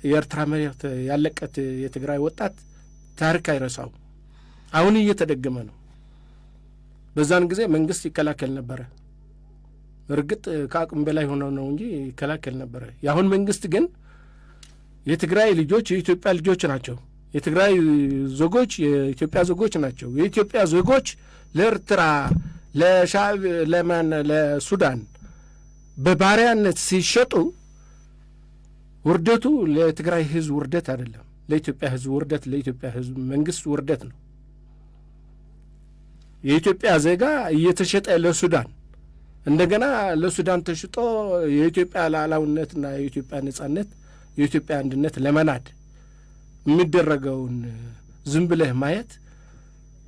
የኤርትራ መሬት ያለቀት የትግራይ ወጣት ታሪክ አይረሳው። አሁን እየተደገመ ነው። በዛን ጊዜ መንግስት ይከላከል ነበረ። እርግጥ ከአቅም በላይ ሆነው ነው እንጂ ይከላከል ነበረ። የአሁን መንግስት ግን የትግራይ ልጆች የኢትዮጵያ ልጆች ናቸው። የትግራይ ዜጎች የኢትዮጵያ ዜጎች ናቸው። የኢትዮጵያ ዜጎች ለኤርትራ ለሱዳን በባሪያነት ሲሸጡ ውርደቱ ለትግራይ ህዝብ ውርደት አይደለም፣ ለኢትዮጵያ ህዝብ ውርደት፣ ለኢትዮጵያ ህዝብ መንግስት ውርደት ነው። የኢትዮጵያ ዜጋ እየተሸጠ ለሱዳን እንደገና ለሱዳን ተሽጦ የኢትዮጵያ ሉዓላዊነትና የኢትዮጵያ ነጻነት የኢትዮጵያ አንድነት ለመናድ የሚደረገውን ዝም ብለህ ማየት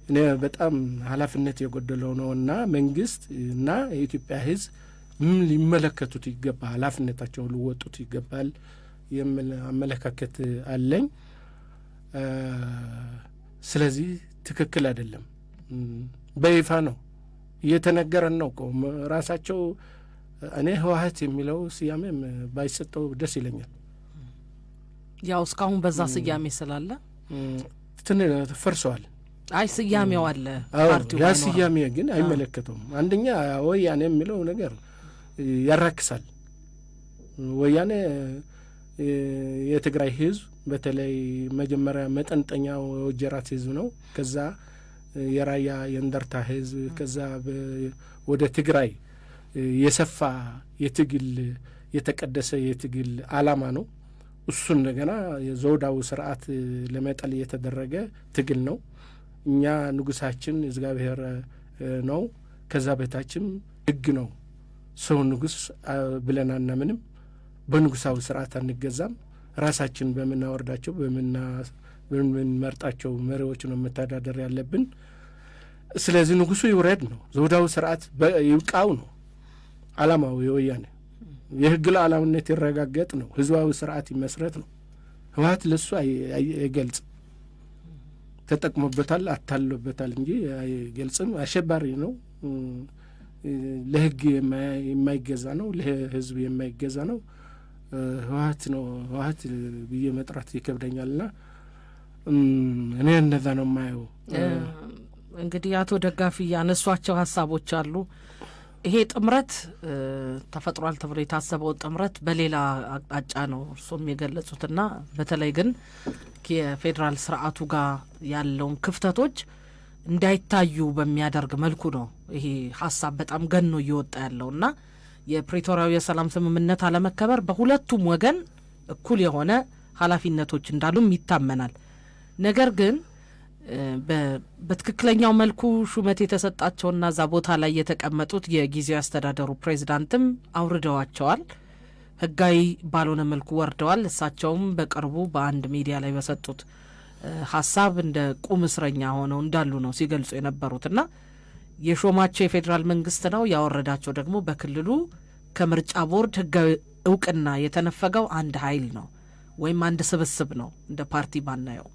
እኔ በጣም ኃላፊነት የጎደለው ነውና መንግስት እና የኢትዮጵያ ህዝብ ምን ሊመለከቱት ይገባል፣ ኃላፊነታቸውን ሊወጡት ይገባል የሚል አመለካከት አለኝ። ስለዚህ ትክክል አይደለም። በይፋ ነው እየተነገረን ነው እኮ ራሳቸው። እኔ ህወሓት የሚለው ስያሜም ባይሰጠው ደስ ይለኛል። ያው እስካሁን በዛ ስያሜ ስላለ ፈርሰዋል። አይ ስያሜው አለ ፓርቲው ያ ስያሜ ግን አይመለከተውም። አንደኛ ወያኔ የሚለው ነገር ያራክሳል። ወያኔ የትግራይ ህዝብ በተለይ መጀመሪያ መጠንጠኛው ወጀራት ህዝብ ነው። ከዛ የራያ የእንደርታ ህዝብ ከዛ ወደ ትግራይ የሰፋ የትግል የተቀደሰ የትግል አላማ ነው። እሱ እንደገና የዘውዳዊ ስርዓት ለመጠል የተደረገ ትግል ነው። እኛ ንጉሳችን እግዚአብሔር ነው፣ ከዛ በታችም ህግ ነው። ሰው ንጉስ ብለን አናምንም። በንጉሳዊ ስርዓት አንገዛም። ራሳችን በምናወርዳቸው በምንመርጣቸው መሪዎች ነው መተዳደር ያለብን። ስለዚህ ንጉሱ ይውረድ ነው፣ ዘውዳዊ ስርዓት ይብቃው ነው አላማው። የወያኔ የህግ ሉዓላዊነት ይረጋገጥ ነው፣ ህዝባዊ ስርዓት ይመስረት ነው። ህወሓት ለሱ አይገልጽም። ተጠቅሞበታል፣ አታሎበታል እንጂ አይገልጽም። አሸባሪ ነው፣ ለህግ የማይገዛ ነው፣ ለህዝብ የማይገዛ ነው። ህወሓት ነው። ህወሓት ብዬ መጥራት ይከብደኛልና እኔ እንደዛ ነው የማየው። እንግዲህ አቶ ደጋፊ ያነሷቸው ሀሳቦች አሉ። ይሄ ጥምረት ተፈጥሯል ተብሎ የታሰበው ጥምረት በሌላ አቅጣጫ ነው እርሶም የገለጹትና በተለይ ግን የፌዴራል ስርዓቱ ጋር ያለውን ክፍተቶች እንዳይታዩ በሚያደርግ መልኩ ነው ይሄ ሀሳብ በጣም ገኖ እየወጣ ያለውና የፕሪቶሪያው የሰላም ስምምነት አለመከበር በሁለቱም ወገን እኩል የሆነ ኃላፊነቶች እንዳሉም ይታመናል። ነገር ግን በትክክለኛው መልኩ ሹመት የተሰጣቸውና እዛ ቦታ ላይ የተቀመጡት የጊዜያዊ አስተዳደሩ ፕሬዚዳንትም አውርደዋቸዋል። ህጋዊ ባልሆነ መልኩ ወርደዋል። እሳቸውም በቅርቡ በአንድ ሚዲያ ላይ በሰጡት ሀሳብ እንደ ቁም እስረኛ ሆነው እንዳሉ ነው ሲገልጹ የነበሩትና የሾማቸው የፌዴራል መንግስት ነው፣ ያወረዳቸው ደግሞ በክልሉ ከምርጫ ቦርድ ህጋዊ እውቅና የተነፈገው አንድ ኃይል ነው ወይም አንድ ስብስብ ነው እንደ ፓርቲ ባናየው።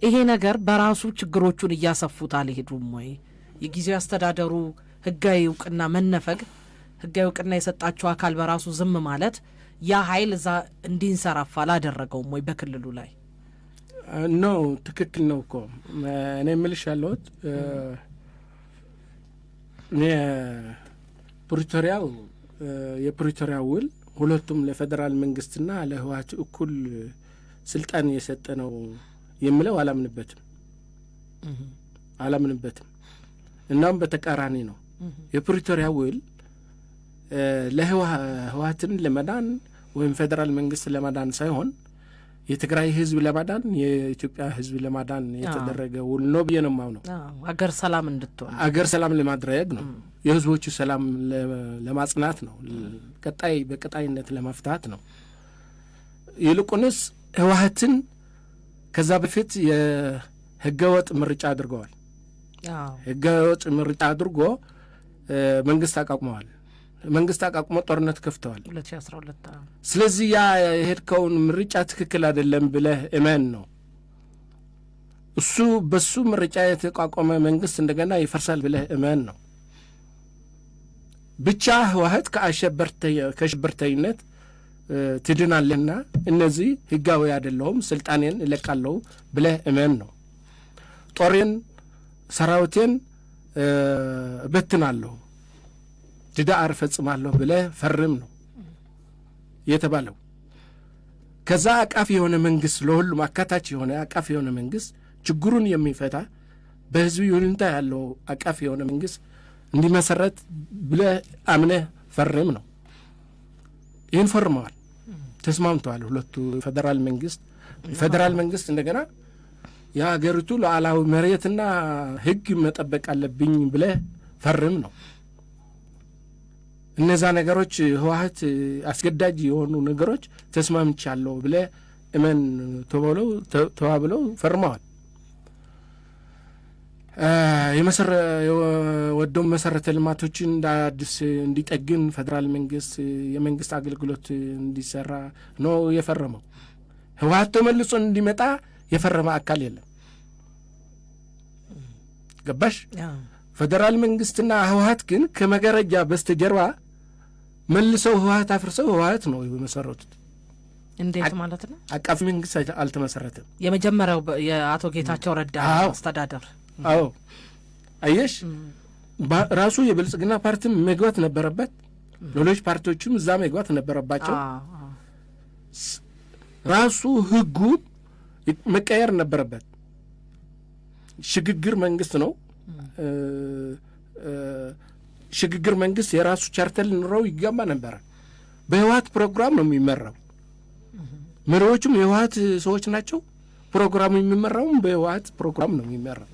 ይሄ ነገር በራሱ ችግሮቹን እያሰፉት አልሄዱም ወይ? የጊዜያዊ አስተዳደሩ ህጋዊ እውቅና መነፈግ፣ ህጋዊ እውቅና የሰጣቸው አካል በራሱ ዝም ማለት ያ ኃይል እዛ እንዲንሰራፋ አላደረገውም ወይ በክልሉ ላይ? ኖ ትክክል ነው እኮ እኔ የምልሽ ያለሁት የፕሪቶሪያው ውል ሁለቱም ለፌዴራል መንግስትና ለህወሓት እኩል ስልጣን የሰጠ ነው የሚለው አላምንበትም። እናም በተቃራኒ ነው። የፕሪቶሪያው ውል ለህወሓትን ለመዳን ወይም ፌዴራል መንግስት ለመዳን ሳይሆን የትግራይ ህዝብ ለማዳን የኢትዮጵያ ህዝብ ለማዳን የተደረገ ውል ነው ብዬ ነው የማምነው። አገር ሰላም እንድትሆን አገር ሰላም ለማድረግ ነው። የህዝቦቹ ሰላም ለማጽናት ነው። በቀጣይነት ለመፍታት ነው። ይልቁንስ ህወሓትን ከዛ በፊት የህገወጥ ምርጫ አድርገዋል። ህገወጥ ምርጫ አድርጎ መንግስት አቋቁመዋል። መንግስት አቋቁሞ ጦርነት ከፍተዋል 2012። ስለዚህ ያ የሄድከውን ምርጫ ትክክል አይደለም ብለህ እመን ነው። በሱ ምርጫ የተቋቋመ መንግስት እንደገና ይፈርሳል ብለህ እመን ነው። ብቻ ህወሓት ከሽብርተኝነት ትድናለህና እነዚህ ህጋዊ አይደለሁም ስልጣኔን እለቃለሁ ብለህ እመን ነው። ጦሬን ሰራዊቴን እበትናለሁ ትዳር ፈጽማለሁ ብለህ ፈርም ነው የተባለው። ከዛ አቃፊ የሆነ መንግስት፣ ለሁሉም አካታች የሆነ አቃፊ የሆነ መንግስት ችግሩን የሚፈታ በህዝብ ይሁንታ ያለው አቃፊ የሆነ መንግስት እንዲመሰረት ብለህ አምነህ ፈርም ነው። ይህን ፈርመዋል፣ ተስማምተዋል ሁለቱ ፌዴራል መንግስት እንደገና የሀገሪቱ ሉዓላዊ መሬትና ህግ መጠበቅ አለብኝ ብለህ ፈርም ነው። እነዛ ነገሮች ህወሓት አስገዳጅ የሆኑ ነገሮች ተስማምቻለሁ ብለህ እመን ተባብለው ፈርመዋል። የወደሙ መሰረተ ልማቶችን እንደ አዲስ እንዲጠግን ፌዴራል መንግስት የመንግስት አገልግሎት እንዲሰራ ነው የፈረመው። ህወሓት ተመልሶ እንዲመጣ የፈረመ አካል የለም። ገባሽ? ፌዴራል መንግስትና ህወሓት ግን ከመጋረጃ በስተጀርባ መልሰው ህወሓት አፍርሰው ህወሓት ነው የመሰረቱት። እንዴት ማለት ነው? አቃፊ መንግስት አልተመሰረተም። የመጀመሪያው የአቶ ጌታቸው ረዳ አስተዳደር። አዎ አየሽ፣ ራሱ የብልጽግና ፓርቲም መግባት ነበረበት፣ ሌሎች ፓርቲዎችም እዛ መግባት ነበረባቸው። ራሱ ህጉ መቀየር ነበረበት። ሽግግር መንግስት ነው። ሽግግር መንግስት የራሱ ቻርተር ሊኖረው ይገባ ነበረ። በህወሓት ፕሮግራም ነው የሚመራው። መሪዎቹም የህወሓት ሰዎች ናቸው። ፕሮግራሙ የሚመራውም በህወሓት ፕሮግራም ነው የሚመራው።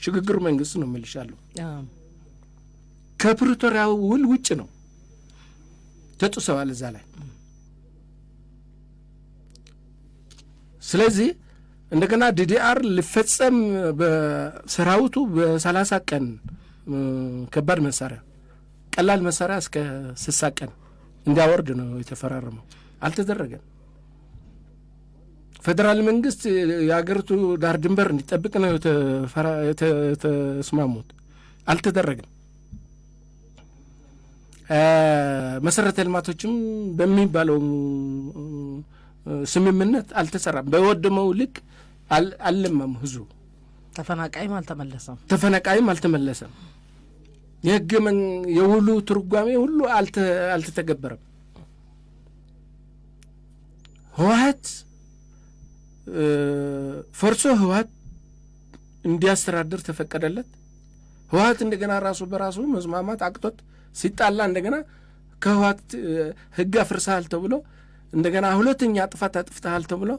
ሽግግር መንግስት ነው እምልሻለሁ። ከፕሪቶሪያው ውል ውጭ ነው፣ ተጥሰዋል እዛ ላይ። ስለዚህ እንደገና ዲዲአር ሊፈጸም በሰራዊቱ በ30 ቀን ከባድ መሳሪያ ቀላል መሳሪያ እስከ 60 ቀን እንዲያወርድ ነው የተፈራረመው። አልተደረገም። ፌዴራል መንግስት የአገሪቱ ዳር ድንበር እንዲጠብቅ ነው የተስማሙት። አልተደረገም። መሰረተ ልማቶችም በሚባለው ስምምነት አልተሰራም። በወደመው ልክ አልለማም ህዝቡ። ተፈናቃይም አልተመለሰም። የውሉ ትርጓሜ ሁሉ አልተተገበረም። ህወሓት ፈርሶ ህወሓት እንዲያስተዳድር ተፈቀደለት። ህወሓት እንደገና ራሱ በራሱ መስማማት አቅቶት ሲጣላ እንደገና ከህወሓት ህግ አፍርሰሃል ተብሎ እንደገና ሁለተኛ ጥፋት አጥፍተሃል ተብሎ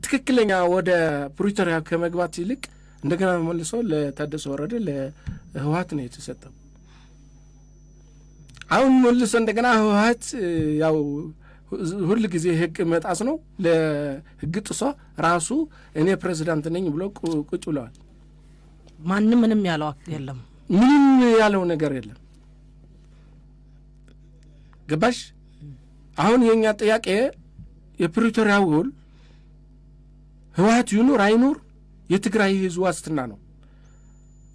ትክክለኛ ወደ ፕሪቶሪያ ከመግባት ይልቅ እንደገና መልሶ ለታደሰ ወረደ ለህወሓት ነው የተሰጠው። አሁን መልሶ እንደገና ህወሓት ያው ሁሉ ጊዜ ህግ መጣስ ነው። ለህግ ጥሶ ራሱ እኔ ፕሬዚዳንት ነኝ ብሎ ቁጭ ብለዋል። ማንም ምንም ያለው የለም፣ ምንም ያለው ነገር የለም። ገባሽ? አሁን የኛ ጥያቄ የፕሪቶሪያ ውል ህወሓት ይኑር አይኑር የትግራይ ህዝብ ዋስትና ነው።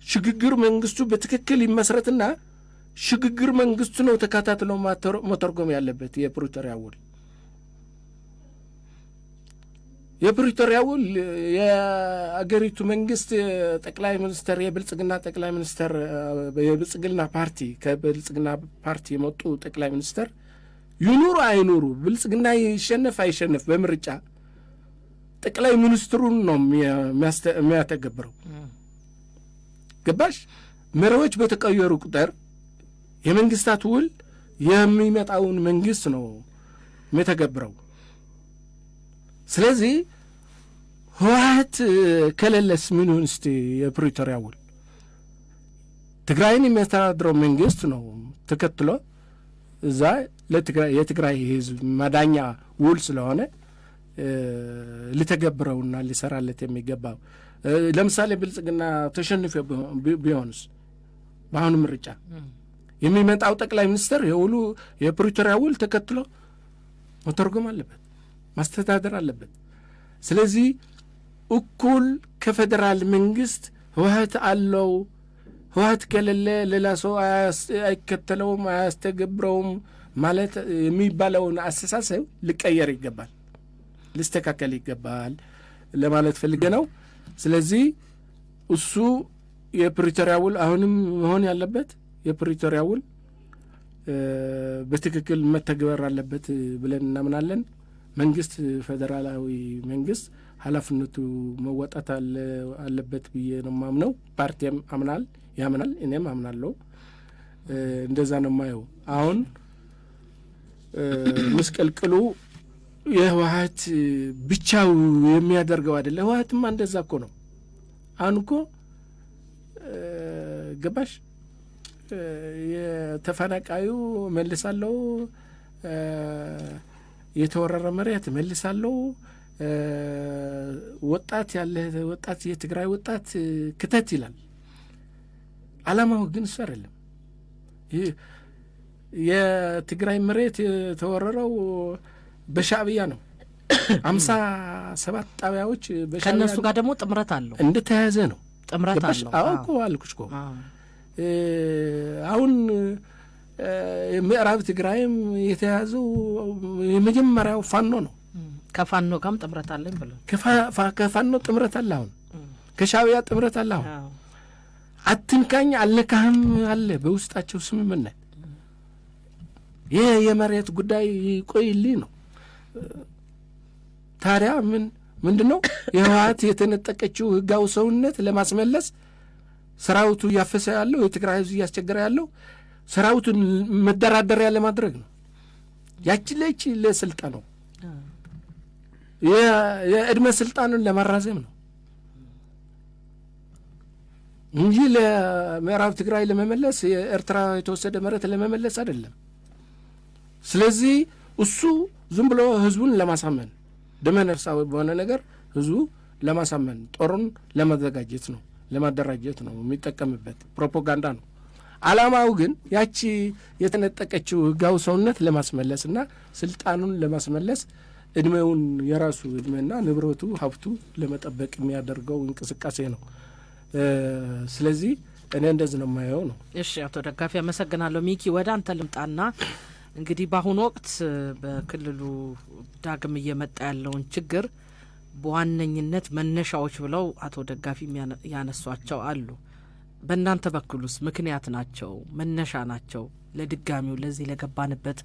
ሽግግር መንግስቱ በትክክል ይመስረትና ሽግግር መንግስቱ ነው ተከታትሎ መተርጎም ያለበት የፕሪቶሪያ ውል። የፕሪቶሪያ ውል የአገሪቱ መንግስት ጠቅላይ ሚኒስተር የብልጽግና ጠቅላይ ሚኒስተር የብልጽግና ፓርቲ ከብልጽግና ፓርቲ የመጡ ጠቅላይ ሚኒስተር ይኑሩ አይኑሩ ብልጽግና ይሸነፍ አይሸነፍ በምርጫ ጠቅላይ ሚኒስትሩን ነው የሚያተገብረው። ገባሽ? መሪዎች በተቀየሩ ቁጥር የመንግስታት ውል የሚመጣውን መንግስት ነው የሚተገብረው። ስለዚህ ህወሓት ከሌለስ ምን ይሁን እስቲ? የፕሪቶሪያ ውል ትግራይን የሚያስተዳድረው መንግስት ነው ተከትሎ እዛ የትግራይ ህዝብ መዳኛ ውል ስለሆነ ሊተገብረውና ሊሰራለት የሚገባው። ለምሳሌ ብልጽግና ተሸንፎ ቢሆንስ በአሁኑ ምርጫ የሚመጣው ጠቅላይ ሚኒስትር የውሉ የፕሪቶሪያ ውል ተከትሎ መተርጎም አለበት፣ ማስተዳደር አለበት። ስለዚህ እኩል ከፌዴራል መንግስት ህወሓት አለው፣ ህወሓት ከሌለ ሌላ ሰው አይከተለውም አያስተገብረውም ማለት የሚባለውን አስተሳሰብ ሊቀየር ይገባል፣ ሊስተካከል ይገባል ለማለት ፈልጌ ነው። ስለዚህ እሱ የፕሪቶሪያ ውል አሁንም መሆን ያለበት የፕሪቶሪያ ውል በትክክል መተግበር አለበት ብለን እናምናለን። መንግስት ፌዴራላዊ መንግስት ኃላፊነቱ መወጣት አለበት ብዬ ነው ማምነው። ፓርቲም ያምናል፣ እኔም አምናለሁ። እንደዛ ነው ማየው። አሁን ምስቅልቅሉ የህወሓት ብቻው የሚያደርገው አይደለ። ህወሓትማ እንደዛ እኮ ነው። አሁን እኮ ገባሽ? የተፈናቃዩ መልሳለሁ፣ የተወረረ መሬት መልሳለሁ፣ ወጣት የትግራይ ወጣት ክተት ይላል። አላማው ግን እሱ አይደለም። የትግራይ መሬት የተወረረው በሻዕብያ ነው። 57 ጣቢያዎች ከእነሱ ጋር ደግሞ ጥምረት አለው፣ እንደተያዘ ነው። ጥምረት አለው። አዎ እኮ አልኩሽ እኮ አሁን ምዕራብ ትግራይም የተያዘው የመጀመሪያው ፋኖ ነው። ከፋኖ ጋርም ጥምረት አለኝ ብሎ ከፋኖ ጥምረት አለ። አሁን ከሻዕብያ ጥምረት አለ። አሁን አትንካኝ አልነካህም አለ በውስጣቸው ስምምነት። ይህ የመሬት ጉዳይ ቆይልኝ ነው። ታዲያ ምንድን ነው የህወሓት የተነጠቀችው ህጋዊ ሰውነት ለማስመለስ ሰራዊቱ እያፈሰ ያለው የትግራይ ህዝብ እያስቸገረ ያለው ሰራዊቱን መደራደሪያ ለማድረግ ነው። ያቺ ለስልጣን ነው፣ የእድሜ ስልጣኑን ለማራዘም ነው እንጂ ለምዕራብ ትግራይ ለመመለስ የኤርትራ የተወሰደ መሬት ለመመለስ አይደለም። ስለዚህ እሱ ዝም ብሎ ህዝቡን ለማሳመን ደመነፍሳዊ በሆነ ነገር ህዝቡ ለማሳመን ጦሩን ለማዘጋጀት ነው፣ ለማደራጀት ነው የሚጠቀምበት ፕሮፓጋንዳ ነው። አላማው ግን ያቺ የተነጠቀችው ህጋዊ ሰውነት ለማስመለስና ስልጣኑን ለማስመለስ እድሜውን የራሱ እድሜና ንብረቱ ሀብቱ ለመጠበቅ የሚያደርገው እንቅስቃሴ ነው። ስለዚህ እኔ እንደዚህ ነው የማየው ነው። እሺ አቶ ደጋፊ አመሰግናለሁ። ሚኪ ወደ አንተ ልምጣና እንግዲህ በአሁኑ ወቅት በክልሉ ዳግም እየመጣ ያለውን ችግር በዋነኝነት መነሻዎች ብለው አቶ ደጋፊ ያነሷቸው አሉ። በእናንተ በኩልስ ምክንያት ናቸው መነሻ ናቸው ለድጋሚው ለዚህ ለገባንበት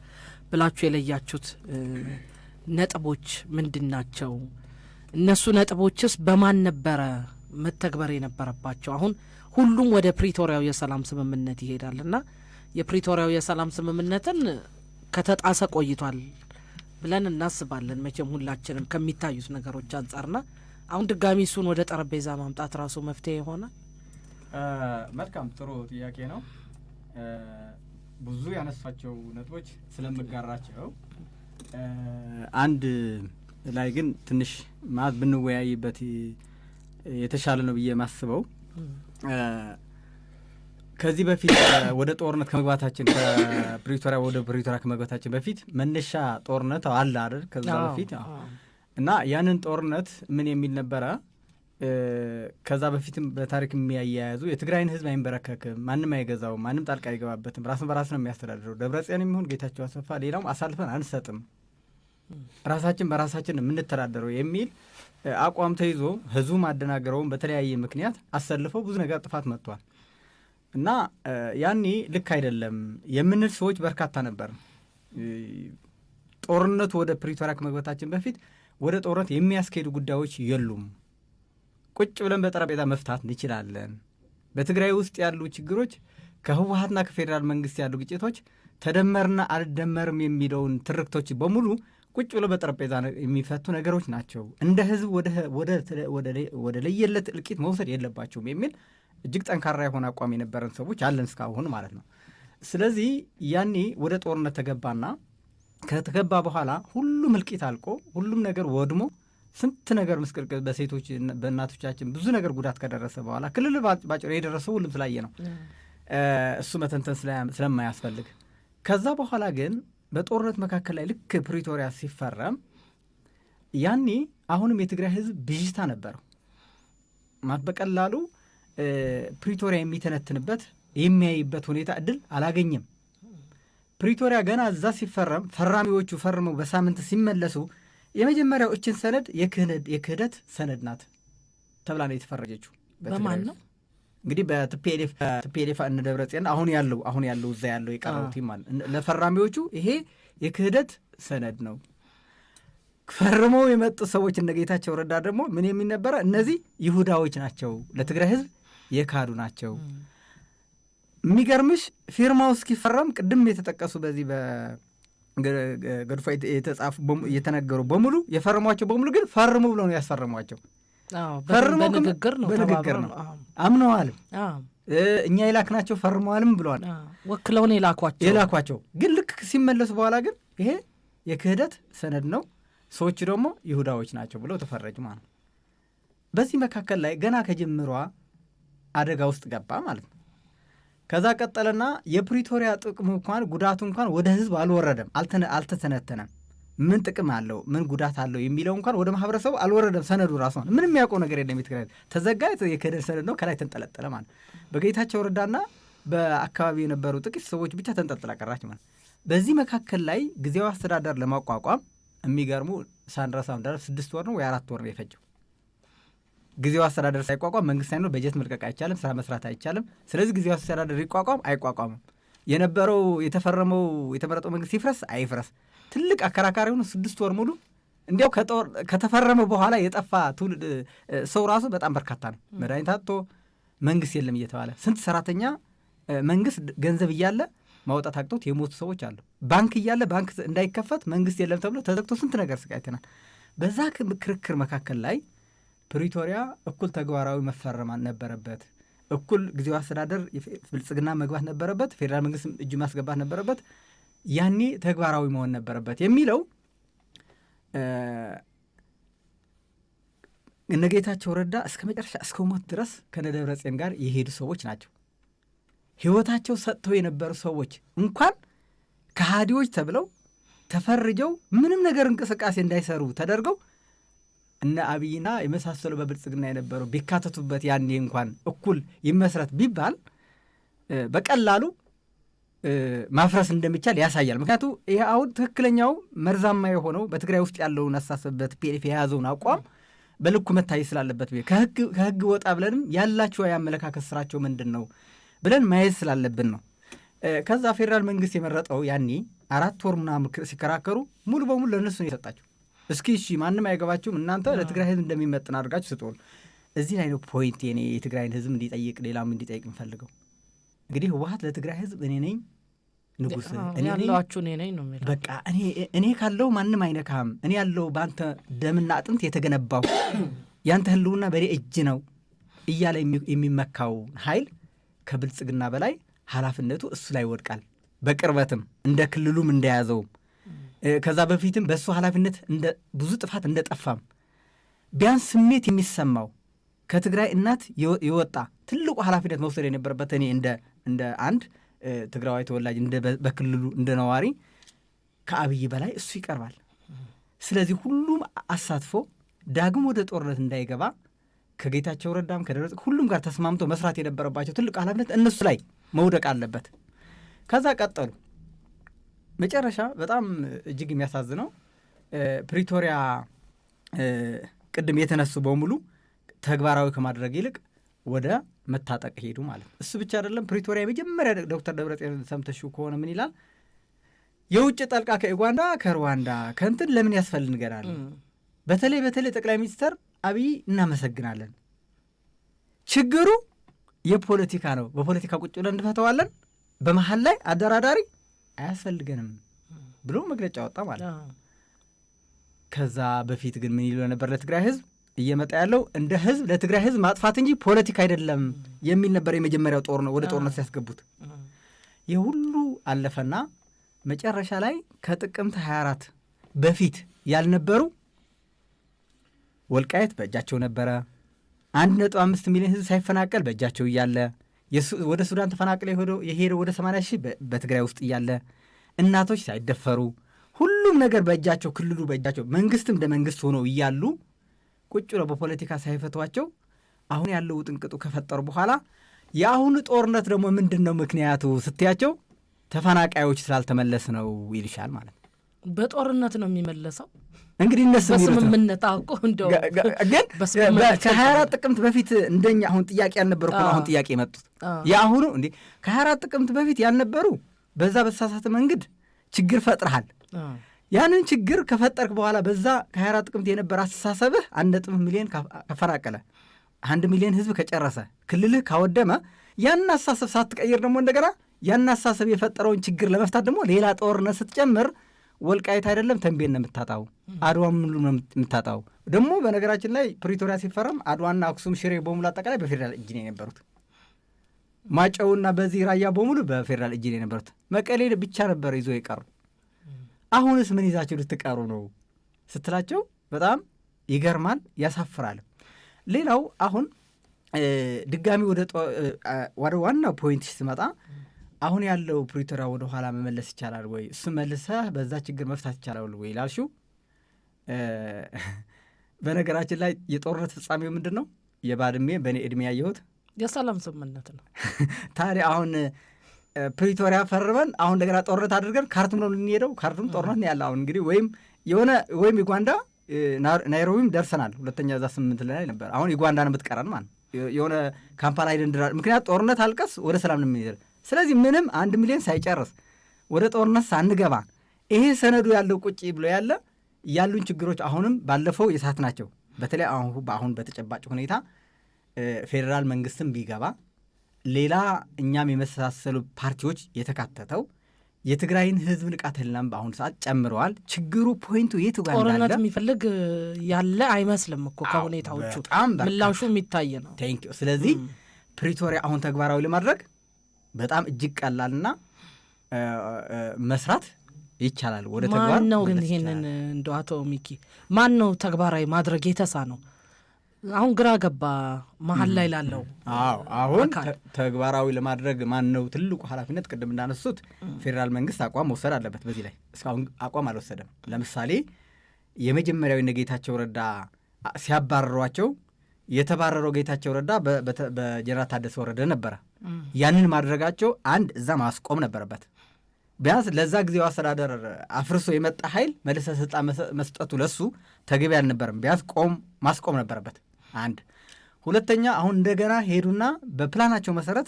ብላችሁ የለያችሁት ነጥቦች ምንድን ናቸው? እነሱ ነጥቦችስ በማን ነበረ መተግበር የነበረባቸው? አሁን ሁሉም ወደ ፕሪቶሪያው የሰላም ስምምነት ይሄዳልና የፕሪቶሪያው የሰላም ስምምነትን ከተጣሰ ቆይቷል ብለን እናስባለን መቼም ሁላችንም ከሚታዩት ነገሮች አንጻርና አሁን ድጋሚ እሱን ወደ ጠረጴዛ ማምጣት ራሱ መፍትሄ ይሆናል? መልካም ጥሩ ጥያቄ ነው። ብዙ ያነሷቸው ነጥቦች ስለምጋራቸው አንድ ላይ ግን ትንሽ ማለት ብንወያይበት የተሻለ ነው ብዬ ማስበው ከዚህ በፊት ወደ ጦርነት ከመግባታችን ከፕሪቶሪያ ወደ ፕሪቶሪያ ከመግባታችን በፊት መነሻ ጦርነት አለ አይደል? ከዛ በፊት እና ያንን ጦርነት ምን የሚል ነበረ? ከዛ በፊትም በታሪክ የሚያያዙ የትግራይን ሕዝብ አይንበረከክም፣ ማንም አይገዛውም፣ ማንም ጣልቃ አይገባበትም፣ ራስን በራስ ነው የሚያስተዳድረው፣ ደብረጽዮን የሚሆን ጌታቸው አሰፋ ሌላውም አሳልፈን አንሰጥም፣ ራሳችን በራሳችን የምንተዳደረው የሚል አቋም ተይዞ ሕዝቡ ማደናገረውን በተለያየ ምክንያት አሰልፈው ብዙ ነገር ጥፋት መጥቷል። እና ያኔ ልክ አይደለም የምንል ሰዎች በርካታ ነበር። ጦርነቱ ወደ ፕሪቶሪያ ከመግባታችን በፊት ወደ ጦርነት የሚያስኬዱ ጉዳዮች የሉም፣ ቁጭ ብለን በጠረጴዛ መፍታት እንችላለን። በትግራይ ውስጥ ያሉ ችግሮች ከህወሀትና ከፌዴራል መንግስት ያሉ ግጭቶች ተደመርና አልደመርም የሚለውን ትርክቶች በሙሉ ቁጭ ብሎ በጠረጴዛ የሚፈቱ ነገሮች ናቸው። እንደ ህዝብ ወደ ለየለት እልቂት መውሰድ የለባቸውም የሚል እጅግ ጠንካራ የሆነ አቋም የነበረን ሰዎች አለን እስካሁን ማለት ነው። ስለዚህ ያኔ ወደ ጦርነት ተገባና ከተገባ በኋላ ሁሉም እልቂት አልቆ ሁሉም ነገር ወድሞ ስንት ነገር ምስቅልቅል በሴቶች በእናቶቻችን ብዙ ነገር ጉዳት ከደረሰ በኋላ ክልል ባጭሩ የደረሰው ሁሉም ስላየ ነው፣ እሱ መተንተን ስለማያስፈልግ። ከዛ በኋላ ግን በጦርነት መካከል ላይ ልክ ፕሪቶሪያ ሲፈረም ያኔ አሁንም የትግራይ ህዝብ ብዥታ ነበረው ማለት በቀላሉ ፕሪቶሪያ የሚተነትንበት የሚያይበት ሁኔታ እድል አላገኘም። ፕሪቶሪያ ገና እዛ ሲፈረም ፈራሚዎቹ ፈርመው በሳምንት ሲመለሱ የመጀመሪያው እችን ሰነድ የክህደት ሰነድ ናት ተብላ ነው የተፈረጀችው። በማን ነው እንግዲህ በቲፒኤልኤፍ እነ ደብረጽዮን አሁን ያለው እዛ ያለው የቀረው ቲም ማለት ለፈራሚዎቹ ይሄ የክህደት ሰነድ ነው። ፈርመው የመጡ ሰዎች እነ ጌታቸው ረዳ ደግሞ ምን የሚል ነበረ? እነዚህ ይሁዳዎች ናቸው፣ ለትግራይ ህዝብ የካዱ ናቸው። የሚገርምሽ ፊርማው እስኪፈረም ቅድም የተጠቀሱ በዚህ በገድፎ የተጻፉ እየተነገሩ በሙሉ የፈረሟቸው በሙሉ ግን ፈርሙ ብለው ነው ያስፈረሟቸው። በንግግር ነው አምነዋል። እኛ የላክናቸው ፈርመዋልም ብለዋል። ወክለውን የላኳቸው ግን ልክ ሲመለሱ በኋላ ግን ይሄ የክህደት ሰነድ ነው፣ ሰዎች ደግሞ ይሁዳዎች ናቸው ብለው ተፈረጁ ማለት ነው። በዚህ መካከል ላይ ገና ከጅምሯ አደጋ ውስጥ ገባ ማለት ነው። ከዛ ቀጠለና የፕሪቶሪያ ጥቅሙ እንኳን ጉዳቱ እንኳን ወደ ህዝብ አልወረደም፣ አልተተነተነም። ምን ጥቅም አለው ምን ጉዳት አለው የሚለው እንኳን ወደ ማህበረሰቡ አልወረደም። ሰነዱ ራሱ ምንም የሚያውቀው ነገር የለም። የትግራይ ተዘጋ፣ የክህደት ሰነድ ነው፣ ከላይ ተንጠለጠለ ማለት በጌታቸው ረዳና በአካባቢ የነበሩ ጥቂት ሰዎች ብቻ ተንጠልጥላ ቀራች ማለት። በዚህ መካከል ላይ ጊዜያዊ አስተዳደር ለማቋቋም የሚገርሙ ሳንረሳ 6 ወር ነው ወይ 4 ወር ነው የፈጀው። ጊዜያዊ አስተዳደር ሳይቋቋም መንግስት ሳይኖር በጀት መልቀቅ አይቻልም፣ ስራ መስራት አይቻልም። ስለዚህ ጊዜያዊ አስተዳደር ይቋቋም አይቋቋምም፣ የነበረው የተፈረመው የተመረጠው መንግስት ይፍረስ አይፍረስ፣ ትልቅ አከራካሪ ሆኖ 6 ወር ሙሉ እንዲያው ከተፈረመ በኋላ የጠፋ ትውልድ ሰው ራሱ በጣም በርካታ ነው። መድኃኒት አጥቶ መንግስት የለም እየተባለ ስንት ሰራተኛ መንግስት ገንዘብ እያለ ማውጣት አቅቶት የሞቱ ሰዎች አሉ። ባንክ እያለ ባንክ እንዳይከፈት መንግስት የለም ተብሎ ተዘግቶ ስንት ነገር ስቃይተናል። በዛ ክርክር መካከል ላይ ፕሪቶሪያ እኩል ተግባራዊ መፈረም ነበረበት፣ እኩል ጊዜያዊ አስተዳደር ብልጽግና መግባት ነበረበት፣ ፌዴራል መንግስት እጁ ማስገባት ነበረበት፣ ያኔ ተግባራዊ መሆን ነበረበት የሚለው እነ ጌታቸው ረዳ እስከ መጨረሻ እስከ ሞት ድረስ ከነደብረጽዮን ጋር የሄዱ ሰዎች ናቸው። ህይወታቸው ሰጥተው የነበሩ ሰዎች እንኳን ከሃዲዎች ተብለው ተፈርጀው ምንም ነገር እንቅስቃሴ እንዳይሰሩ ተደርገው እነ አብይና የመሳሰሉ በብልጽግና የነበረው ቢካተቱበት ያኔ እንኳን እኩል ይመስረት ቢባል በቀላሉ ማፍረስ እንደሚቻል ያሳያል። ምክንያቱ ይህ አሁን ትክክለኛው መርዛማ የሆነው በትግራይ ውስጥ ያለውን አሳሰብበት ፒኤልኤፍ የያዘውን አቋም በልኩ መታየት ስላለበት ከህግ ወጣ ብለንም ያላቸው የአመለካከት ስራቸው ምንድን ነው ብለን ማየት ስላለብን ነው። ከዛ ፌዴራል መንግስት የመረጠው ያኔ 4 ወር ምናምን ሲከራከሩ ሙሉ በሙሉ ለእነሱ ነው የሰጣቸው። እስኪ እሺ ማንም አይገባችሁም እናንተ ለትግራይ ህዝብ እንደሚመጥን አድርጋችሁ ስጡን። እዚህ ላይ ነው ፖይንት የኔ የትግራይን ህዝብ እንዲጠይቅ ሌላም እንዲጠይቅ እንፈልገው። እንግዲህ ህወሓት ለትግራይ ህዝብ እኔ ነኝ ንጉስ ያለዋችሁ እኔ ነኝ ነው የሚለው። በቃ እኔ ካለው ማንም አይነካም፣ እኔ ያለው በአንተ ደምና አጥንት የተገነባው ያንተ ህልውና በእኔ እጅ ነው እያለ የሚመካው ኃይል ከብልጽግና በላይ ኃላፊነቱ እሱ ላይ ይወድቃል። በቅርበትም እንደ ክልሉም እንደያዘውም ከዛ በፊትም በእሱ ኃላፊነት ብዙ ጥፋት እንደጠፋም ቢያንስ ስሜት የሚሰማው ከትግራይ እናት የወጣ ትልቁ ኃላፊነት መውሰድ የነበረበት እኔ እንደ አንድ ትግራዋይ ተወላጅ በክልሉ እንደ ነዋሪ ከአብይ በላይ እሱ ይቀርባል። ስለዚህ ሁሉም አሳትፎ ዳግም ወደ ጦርነት እንዳይገባ ከጌታቸው ረዳም ከደብረ ሁሉም ጋር ተስማምቶ መስራት የነበረባቸው ትልቁ ኃላፊነት እነሱ ላይ መውደቅ አለበት። ከዛ ቀጠሉ። መጨረሻ በጣም እጅግ የሚያሳዝነው ፕሪቶሪያ ቅድም የተነሱ በሙሉ ተግባራዊ ከማድረግ ይልቅ ወደ መታጠቅ ሄዱ ማለት ነው። እሱ ብቻ አይደለም። ፕሪቶሪያ የመጀመሪያ ዶክተር ደብረጽዮን ሰምተሽው ከሆነ ምን ይላል? የውጭ ጠልቃ ከኡጋንዳ ከሩዋንዳ ከእንትን ለምን ያስፈልገናል? በተለይ ጠቅላይ ሚኒስትር አብይ እናመሰግናለን። ችግሩ የፖለቲካ ነው። በፖለቲካ ቁጭ ብለን እንፈተዋለን። በመሀል ላይ አደራዳሪ አያስፈልገንም ብሎ መግለጫ ወጣ ማለት ነው። ከዛ በፊት ግን ምን ይሉ ነበር? ለትግራይ ህዝብ እየመጣ ያለው እንደ ህዝብ ለትግራይ ህዝብ ማጥፋት እንጂ ፖለቲካ አይደለም የሚል ነበር የመጀመሪያው ወደ ጦርነት ሲያስገቡት። የሁሉ አለፈና መጨረሻ ላይ ከጥቅምት 24 በፊት ያልነበሩ ወልቃየት በእጃቸው ነበረ። 1.5 ሚሊዮን ህዝብ ሳይፈናቀል በእጃቸው እያለ ወደ ሱዳን ተፈናቅለው የሄደው ወደ 80 ሺህ በትግራይ ውስጥ እያለ እናቶች ሳይደፈሩ ሁሉም ነገር በእጃቸው ክልሉ በእጃቸው መንግስትም እንደ መንግስት ሆነው እያሉ ቁጭ ብለው በፖለቲካ ሳይፈቷቸው አሁን ያለው ጥንቅጡ ከፈጠሩ በኋላ የአሁኑ ጦርነት ደግሞ ምንድን ነው ምክንያቱ ስትያቸው ተፈናቃዮች ስላልተመለስ ነው ይልሻል ማለት ነው። በጦርነት ነው የሚመለሰው እንግዲህ እነሱ በስምምነት አውቆ እንደው ግን ከ24 ጥቅምት በፊት እንደኛ አሁን ጥያቄ ያልነበሩ አሁን ጥያቄ የመጡት የአሁኑ እንዴ ከ24 ጥቅምት በፊት ያልነበሩ በዛ በተሳሳተ መንገድ ችግር ፈጥረሃል። ያንን ችግር ከፈጠርክ በኋላ በዛ ከ24 ጥቅምት የነበረ አስተሳሰብህ 1 ሚሊዮን ከፈናቀለ 1 ሚሊዮን ህዝብ ከጨረሰ ክልልህ ካወደመ ያንን አስተሳሰብ ሳትቀይር ደግሞ እንደገና ያንን አስተሳሰብ የፈጠረውን ችግር ለመፍታት ደግሞ ሌላ ጦርነት ስትጨምር ወልቃይት አይደለም ተንቤን ነው የምታጣው፣ አድዋም ሙሉ ነው የምታጣው። ደግሞ በነገራችን ላይ ፕሪቶሪያ ሲፈረም አድዋና አክሱም ሽሬ በሙሉ አጠቃላይ በፌዴራል እጅ ነው የነበሩት። ማጨውና በዚህ ራያ በሙሉ በፌዴራል እጅ ነው የነበሩት። መቀሌ ብቻ ነበር ይዞ የቀሩ። አሁንስ ምን ይዛችሁ ልትቀሩ ነው ስትላቸው በጣም ይገርማል፣ ያሳፍራል። ሌላው አሁን ድጋሚ ወደ ዋናው ፖይንት ስመጣ አሁን ያለው ፕሪቶሪያ ወደ ኋላ መመለስ ይቻላል ወይ? እሱ መልሰህ በዛ ችግር መፍታት ይቻላል ወይ ላልሽው፣ በነገራችን ላይ የጦርነት ፍጻሜው ምንድን ነው? የባድሜ በእኔ ዕድሜ ያየሁት የሰላም ስምምነት ነው። ታዲያ አሁን ፕሪቶሪያ ፈርመን አሁን እንደገና ጦርነት አድርገን ካርቱም ነው ልንሄደው። ካርቱም ጦርነት ነው ያለ አሁን እንግዲህ ወይም ዩጋንዳ ናይሮቢም ደርሰናል። ሁለተኛ እዛ 8 ላይ ነበር። አሁን ዩጋንዳ ነው የምትቀረን ማለት የሆነ ካምፓላ ይደንድራል። ምክንያት ጦርነት አልቀስ ወደ ሰላም ነው የምንሄድ። ስለዚህ ምንም 1 ሚሊዮን ሳይጨርስ ወደ ጦርነት ሳንገባ ይሄ ሰነዱ ያለው ቁጭ ብሎ ያሉን ችግሮች አሁንም ባለፈው የሳት ናቸው። በተለይ አሁን በተጨባጭ ሁኔታ ፌዴራል መንግስትም ቢገባ ሌላ እኛም የመሳሰሉ ፓርቲዎች የተካተተው የትግራይን ህዝብ ንቃተ ህሊናም በአሁኑ ሰዓት ጨምረዋል። ችግሩ ፖይንቱ የቱ ጋር እንዳለ ጦርነት የሚፈልግ ያለ አይመስልም እኮ ከሁኔታዎቹ ምላሹ የሚታይ ነው። ቴንኪው። ስለዚህ ፕሪቶሪያ አሁን ተግባራዊ ለማድረግ በጣም እጅግ ቀላልና መስራት ይቻላል። ወደ ተግባር ማን ነው ግን ይሄንን እንደው አቶ ሚኪ ማን ነው ተግባራዊ ማድረግ የተሳነው? አሁን ግራ ገባ መሀል ላይ ላለው። አሁን ተግባራዊ ለማድረግ ማን ነው ትልቁ ኃላፊነት? ቅድም እንዳነሱት ፌዴራል መንግስት አቋም መውሰድ አለበት። በዚህ ላይ እስካሁን አቋም አልወሰደም። ለምሳሌ የመጀመሪያው ጌታቸው ረዳ ሲያባረሯቸው የተባረረው ጌታቸው ረዳ በጀነራል ታደሰ ወረደ ነበረ። ያንን ማድረጋቸው እዛ ማስቆም ነበረበት። ቢያንስ ለዛ ጊዜው አስተዳደር አፍርሶ የመጣ ኃይል መልሰ ስልጣን መስጠቱ ለሱ ተገቢ አልነበረም። ቢያንስ ማስቆም ነበረበት። አንድ ሁለተኛ አሁን እንደገና ሄዱና በፕላናቸው መሰረት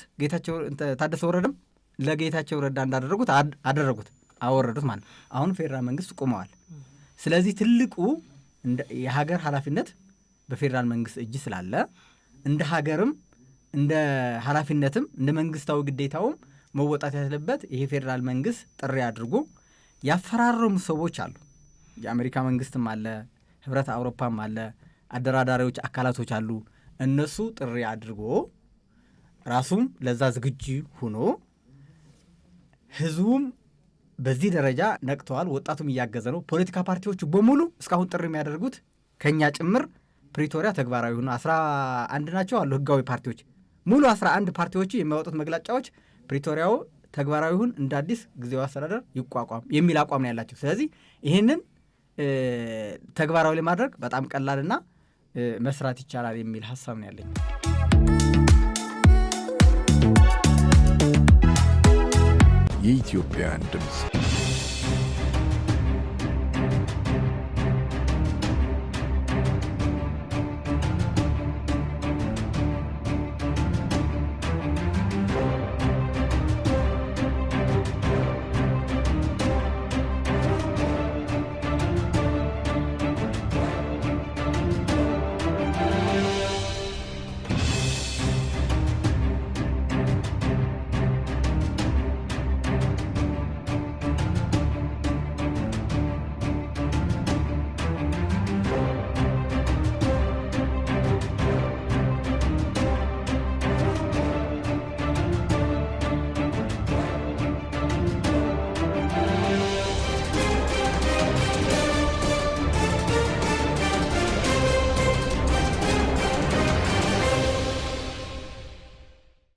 ታደሰ ወረደም ለጌታቸው ረዳ እንዳደረጉት አደረጉት፣ አወረዱት ማለት አሁን ፌዴራል መንግስት ቆመዋል። ስለዚህ ትልቁ የሀገር ኃላፊነት በፌዴራል መንግስት እጅ ስላለ እንደ ሀገርም እንደ ኃላፊነትም እንደ መንግስታዊ ግዴታውም መወጣት ያለበት ይሄ ፌዴራል መንግስት ጥሪ አድርጎ ያፈራረሙ ሰዎች አሉ። የአሜሪካ መንግስትም አለ፣ ህብረት አውሮፓም አለ፣ አደራዳሪዎች አካላቶች አሉ። እነሱ ጥሪ አድርጎ ራሱም ለዛ ዝግጁ ሆኖ ህዝቡም በዚህ ደረጃ ነቅተዋል። ወጣቱም እያገዘ ነው። ፖለቲካ ፓርቲዎቹ በሙሉ እስካሁን ጥሪ የሚያደርጉት ከኛ ጭምር ፕሪቶሪያ ተግባራዊ ሆኖ 11 ናቸው አሉ ህጋዊ ፓርቲዎች ሙሉ 11 ፓርቲዎቹ የሚያወጡት መግለጫዎች ፕሪቶሪያው ተግባራዊ ሁን፣ እንደ አዲስ ጊዜያዊ አስተዳደር ይቋቋም የሚል አቋም ነው ያላቸው። ስለዚህ ይህንን ተግባራዊ ለማድረግ በጣም ቀላልና መስራት ይቻላል የሚል ሀሳብ ነው ያለኝ። የኢትዮጵያን ድምፅ